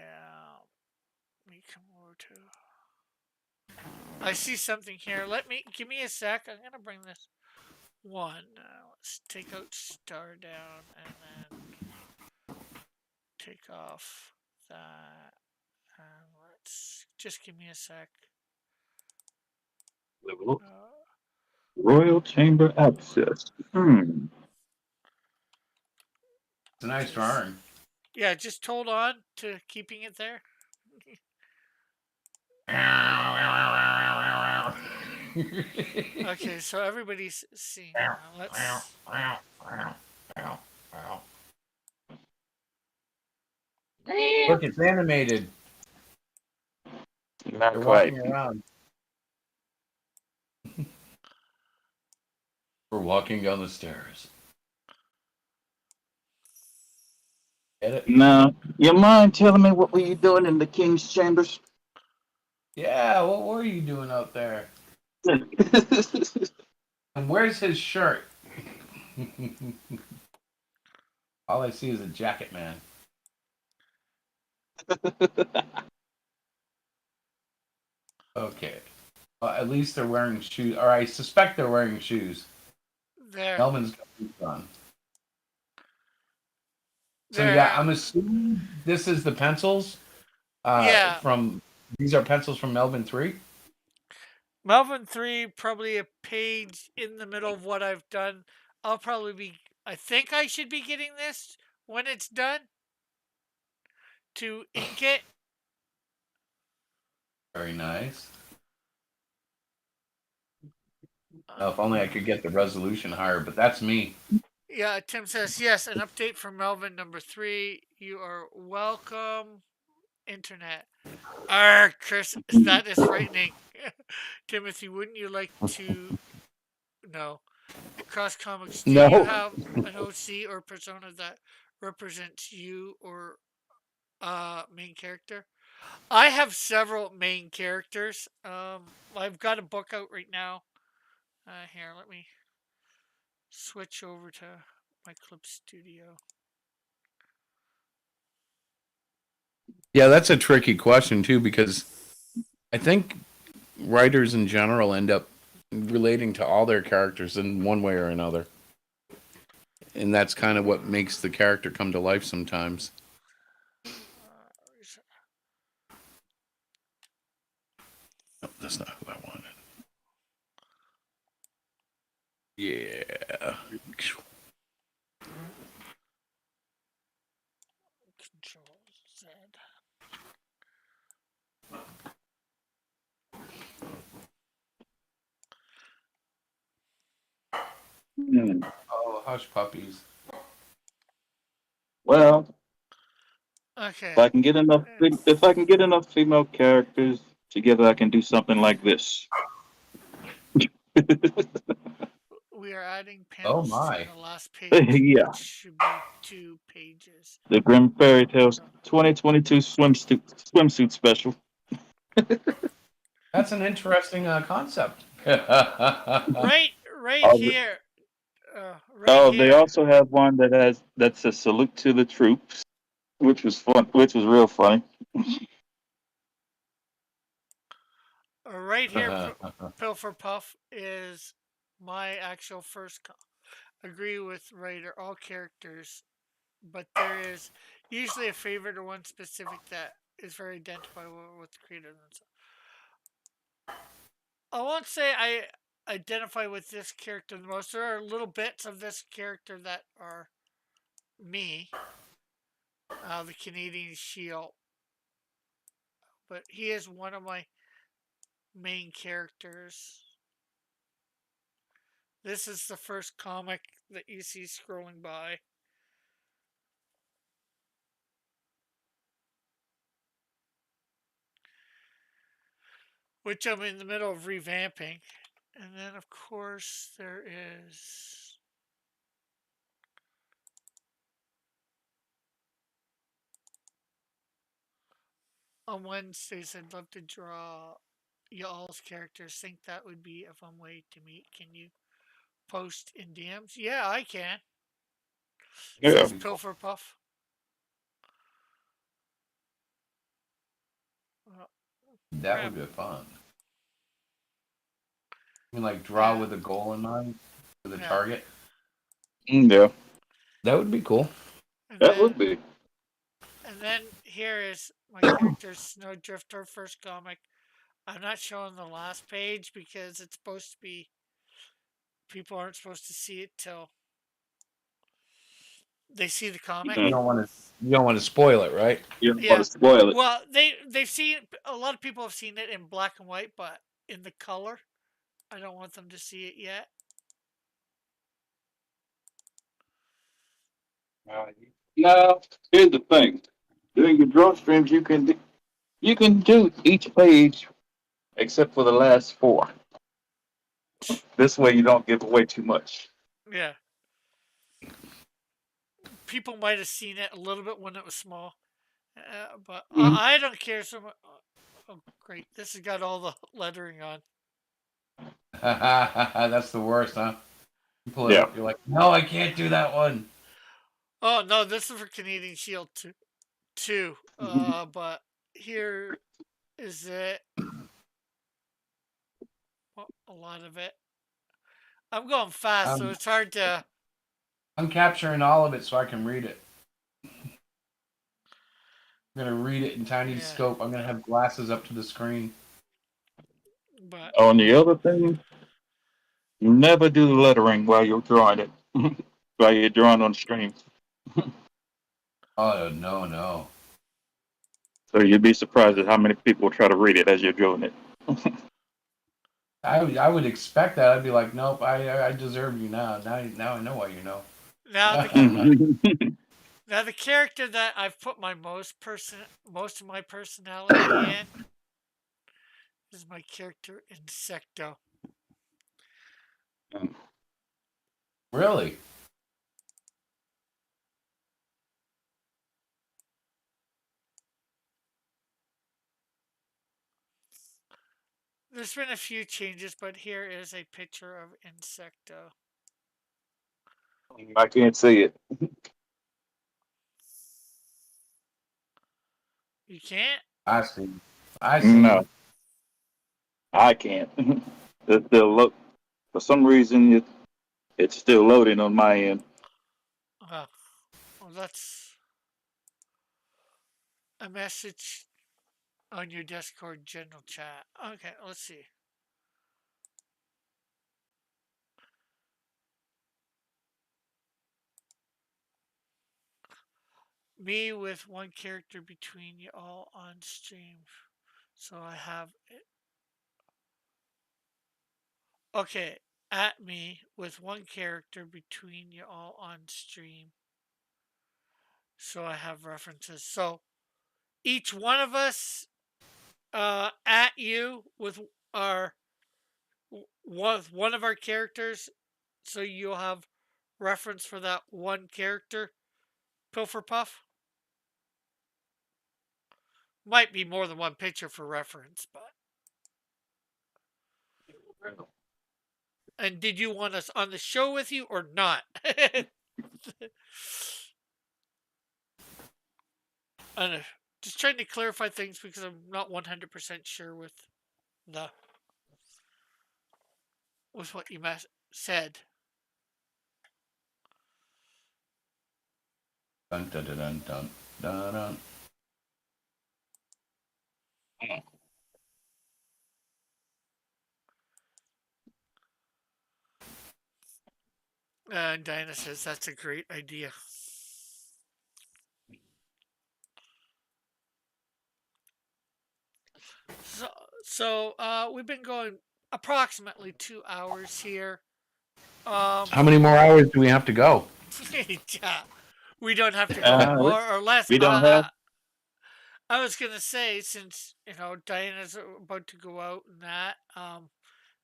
Let me come over to. I see something here. Give me a sec. I'm gonna bring this one. Let's take out star down and then take off that. And let's just give me a sec. Royal Chamber access. It's a nice drawing. Yeah, just hold on to keeping it there. Okay, so everybody's seeing. Let's. Look, it's animated. Not They're quite. walking around. We're walking down the stairs. Get it? Now, you mind telling me what were you doing in the King's Chambers? Yeah, what were you doing out there? And where's his shirt? All I see is a jacket man. Okay. Well, at least they're wearing shoes. Or I suspect they're wearing shoes. There. Melvin's got boots on. So There. yeah, I'm assuming this is the pencils. Yeah. These are pencils from Melvin 3. Melvin 3, probably a page in the middle of what I've done. I think I should be getting this when it's done to ink it. Very nice. Oh, if only I could get the resolution higher, but that's me. Yeah, Tim says, yes, an update from Melvin number 3. You are welcome, internet. Chris, that is frightening. Timothy, wouldn't you like to know? Across comics, do No. you have an OC or persona that represents you or main character? I have several main characters. I've got a book out right now. Here, let me switch over to my Clip Studio. Yeah, that's a tricky question too, because I think writers in general end up relating to all their characters in one way or another. And that's kind of what makes the character come to life sometimes. No, that's not who I wanted. Yeah. Control Z. Hmm. Oh, hush puppies. Well, Okay. if I can get enough female characters together, I can do something like this. We are adding Oh panels my. to the last page, Yeah. which should be 2 pages. The Grim Fairy Tales 2022 swimsuit special. That's an interesting concept. Right Oh, here. Right oh, they here. also have one that's a salute to the troops, which was fun, which was real funny. Right here, Pilfer Puff is my actual first. Agree with writer. All characters, but there is usually a favorite or one specific that is very identifiable with the creator. I won't say I identify with this character the most. There are little bits of this character that are me, the Canadian Shield, but he is one of my main characters. This is the first comic that you see scrolling by. Which I'm in the middle of revamping. And then, of course, there is on Wednesdays. I'd love to draw y'all's characters. Think that would be a fun way to meet. Can you post in DMs? Yeah, I can. Yeah. Says Pilfer Puff. That would be fun. I mean, like draw Yeah. with a goal in mind, with a Yeah. target. Yeah, That would be cool. And that then, would be. and then here is my character's Snowdrifter first comic. I'm not showing the last page because it's supposed to be. People aren't supposed to see it till they see the comic. You don't want to. You don't want to spoil it, right? You don't Yeah. want to spoil it. Well, they've seen a lot of people have seen it in black and white, but in the color, I don't want them to see it yet. Now, here's the thing: during your draw streams, you can do each page except for the last 4. This way, you don't give away too much. Yeah. People might have seen it a little bit when it was small, but Mhm. I don't care so much. Oh, great! This has got all the lettering on. That's the worst, huh? You pull it Yeah. up, you're like, no, I can't do that one. Oh no, this is for Canadian Shield too. But here is it. Well, a lot of it. I'm going fast, so it's hard to. I'm capturing all of it so I can read it. I'm gonna read it in tiny scope. I'm gonna have glasses up to the screen. But On the other thing, you never do the lettering while you're drawing it. While you're drawing on the stream. Oh no. So you'd be surprised at how many people try to read it as you're drawing it. I would expect that. I'd be like, nope, I deserve you now. Now I know why you know. now the character that I've put my most of my personality in is my character Insecto. Really? There's been a few changes, but here is a picture of Insecto. I can't see it. You can't? I see. No. I can't. It's still for some reason it's still loading on my end. Well, that's a message on your Discord general chat. Okay, let's see. Me with one character between you all on stream. So I have it. Okay, at me with one character between you all on stream. So I have references. So each one of us at you with our one of our characters, so you'll have reference for that one character. Pilfer Puff might be more than one picture for reference, but. And did you want us on the show with you or not? And just trying to clarify things because I'm not 100% sure with the with what you said. Dun, dun, dun, dun, dun, dun, dun. And Diana says that's a great idea. So we've been going approximately 2 hours here. How many more hours do we have to go? Yeah, we don't have to go more or less. We don't have. I was gonna say, since Diana's about to go out and that,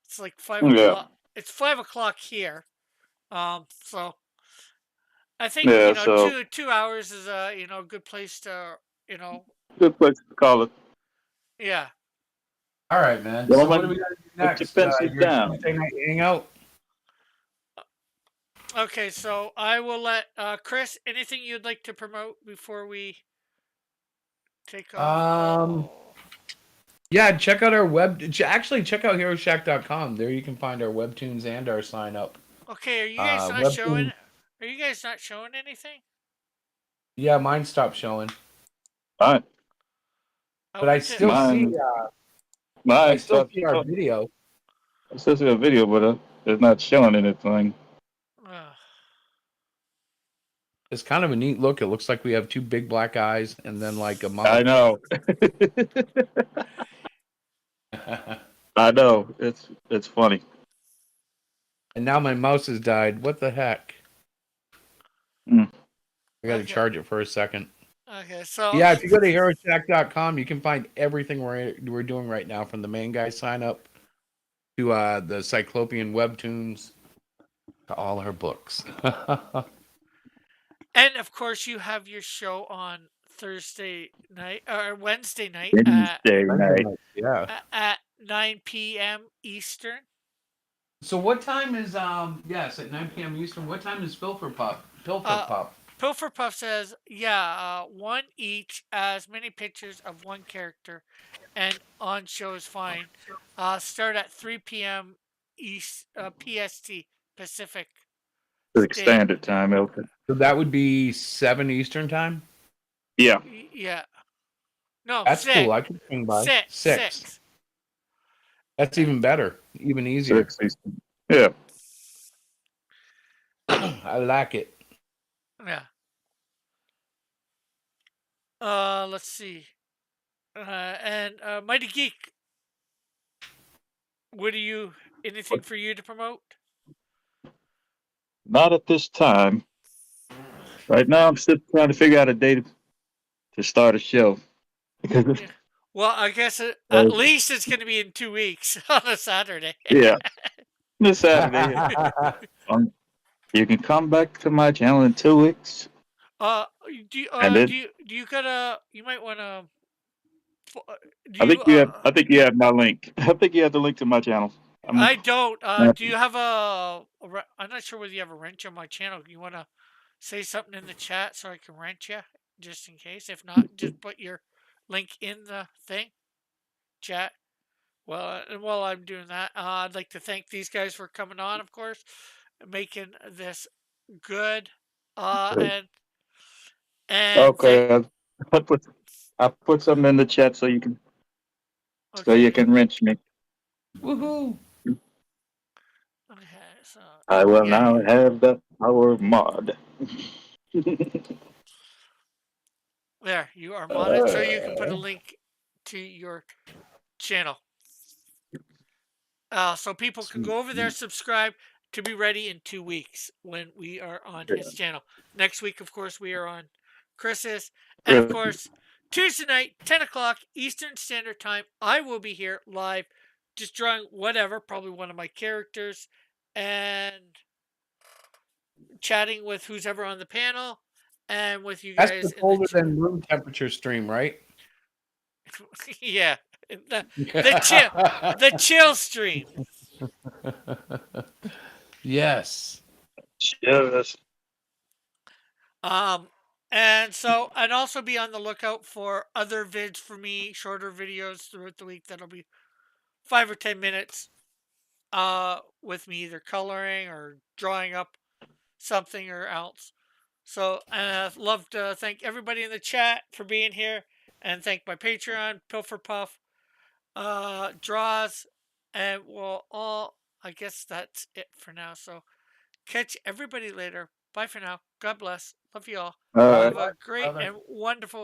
it's like 5 Yeah. o'clock. It's 5 o'clock here. So I think Yeah. So 2 hours is a good place to good place to call it. yeah. All right, man. Well, So what do we got to do put your next? pencils Your down. Tuesday night hangout? Okay, so I will let Chris. Anything you'd like to promote before we take off? Yeah, check out our actually check out HeroShack.com. There you can find our webtoons and our sign up. Okay, are you guys not webtoon- showing? Are you guys not showing anything? Yeah, mine stopped showing. All right. But I still see I still see our video. I still see a video, but it's not showing anything. It's kind of a neat look. It looks like we have two big black eyes and then like a mouth. I know. I know. It's funny. And now my mouse has died. What the heck? Mm. I got to charge it for a second. Okay, so yeah, if you go to HeroShack.com, you can find everything we're doing right now, from the main guy sign up to the Cyclopean webtoons to all our books. And of course, you have your show on Thursday night or Wednesday night at 9 p.m. Eastern. So what time is yes, at 9 p.m. Eastern? What time is Pilfer Puff? Pilfer Puff says, one each, as many pictures of one character, and on show is fine. Start at 3 p.m. East PST Pacific Standard Time, Elton. So that would be 7 Eastern time? Yeah. Yeah. No, that's 6. cool. I can swing by. 6. That's even better. Even easier. 6 Yeah. I like it. Yeah. Let's see. And Mighty Geek, anything for you to promote? Not at this time. Right now, I'm still trying to figure out a date to start a show. Well, I guess at least it's going to be in 2 weeks on a Saturday. Yeah, this Saturday. You can come back to my channel in 2 weeks. Do you might want to. I think you have my link. I think you have the link to my channel. I don't. Do you have I'm not sure whether you have a wrench on my channel. You want to say something in the chat so I can wrench you, just in case. If not, just put your link in the thing, chat. Well, and while I'm doing that, I'd like to thank these guys for coming on, of course, and making this good. Uh, and and thank. Okay, I put something in the chat so you Okay. can wrench me. Woohoo! Okay. So I will yeah, now have the power mod. there you are modded, so you can put a link to your channel. So people can go over there, subscribe to be ready in 2 weeks when we are on his channel. Next week, of course, we are on Chris's. And of course, Tuesday night, 10 o'clock Eastern Standard Time, I will be here live, just drawing whatever, probably one of my characters, and chatting with who's ever on the panel and with you That's guys the in the colder than room temperature stream, right? yeah, the chill the chill stream. Yes. Yes. Um, and also be on the lookout for other vids for me, shorter videos throughout the week that'll be 5 or 10 minutes, with me either coloring or drawing up something or else. So, love to thank everybody in the chat for being here, and thank my Patreon, Pilfer Puff, Draws, and well, all, I guess that's it for now. So, catch everybody later. Bye for now. God bless. Love you all. All Have right. a great Brother. and wonderful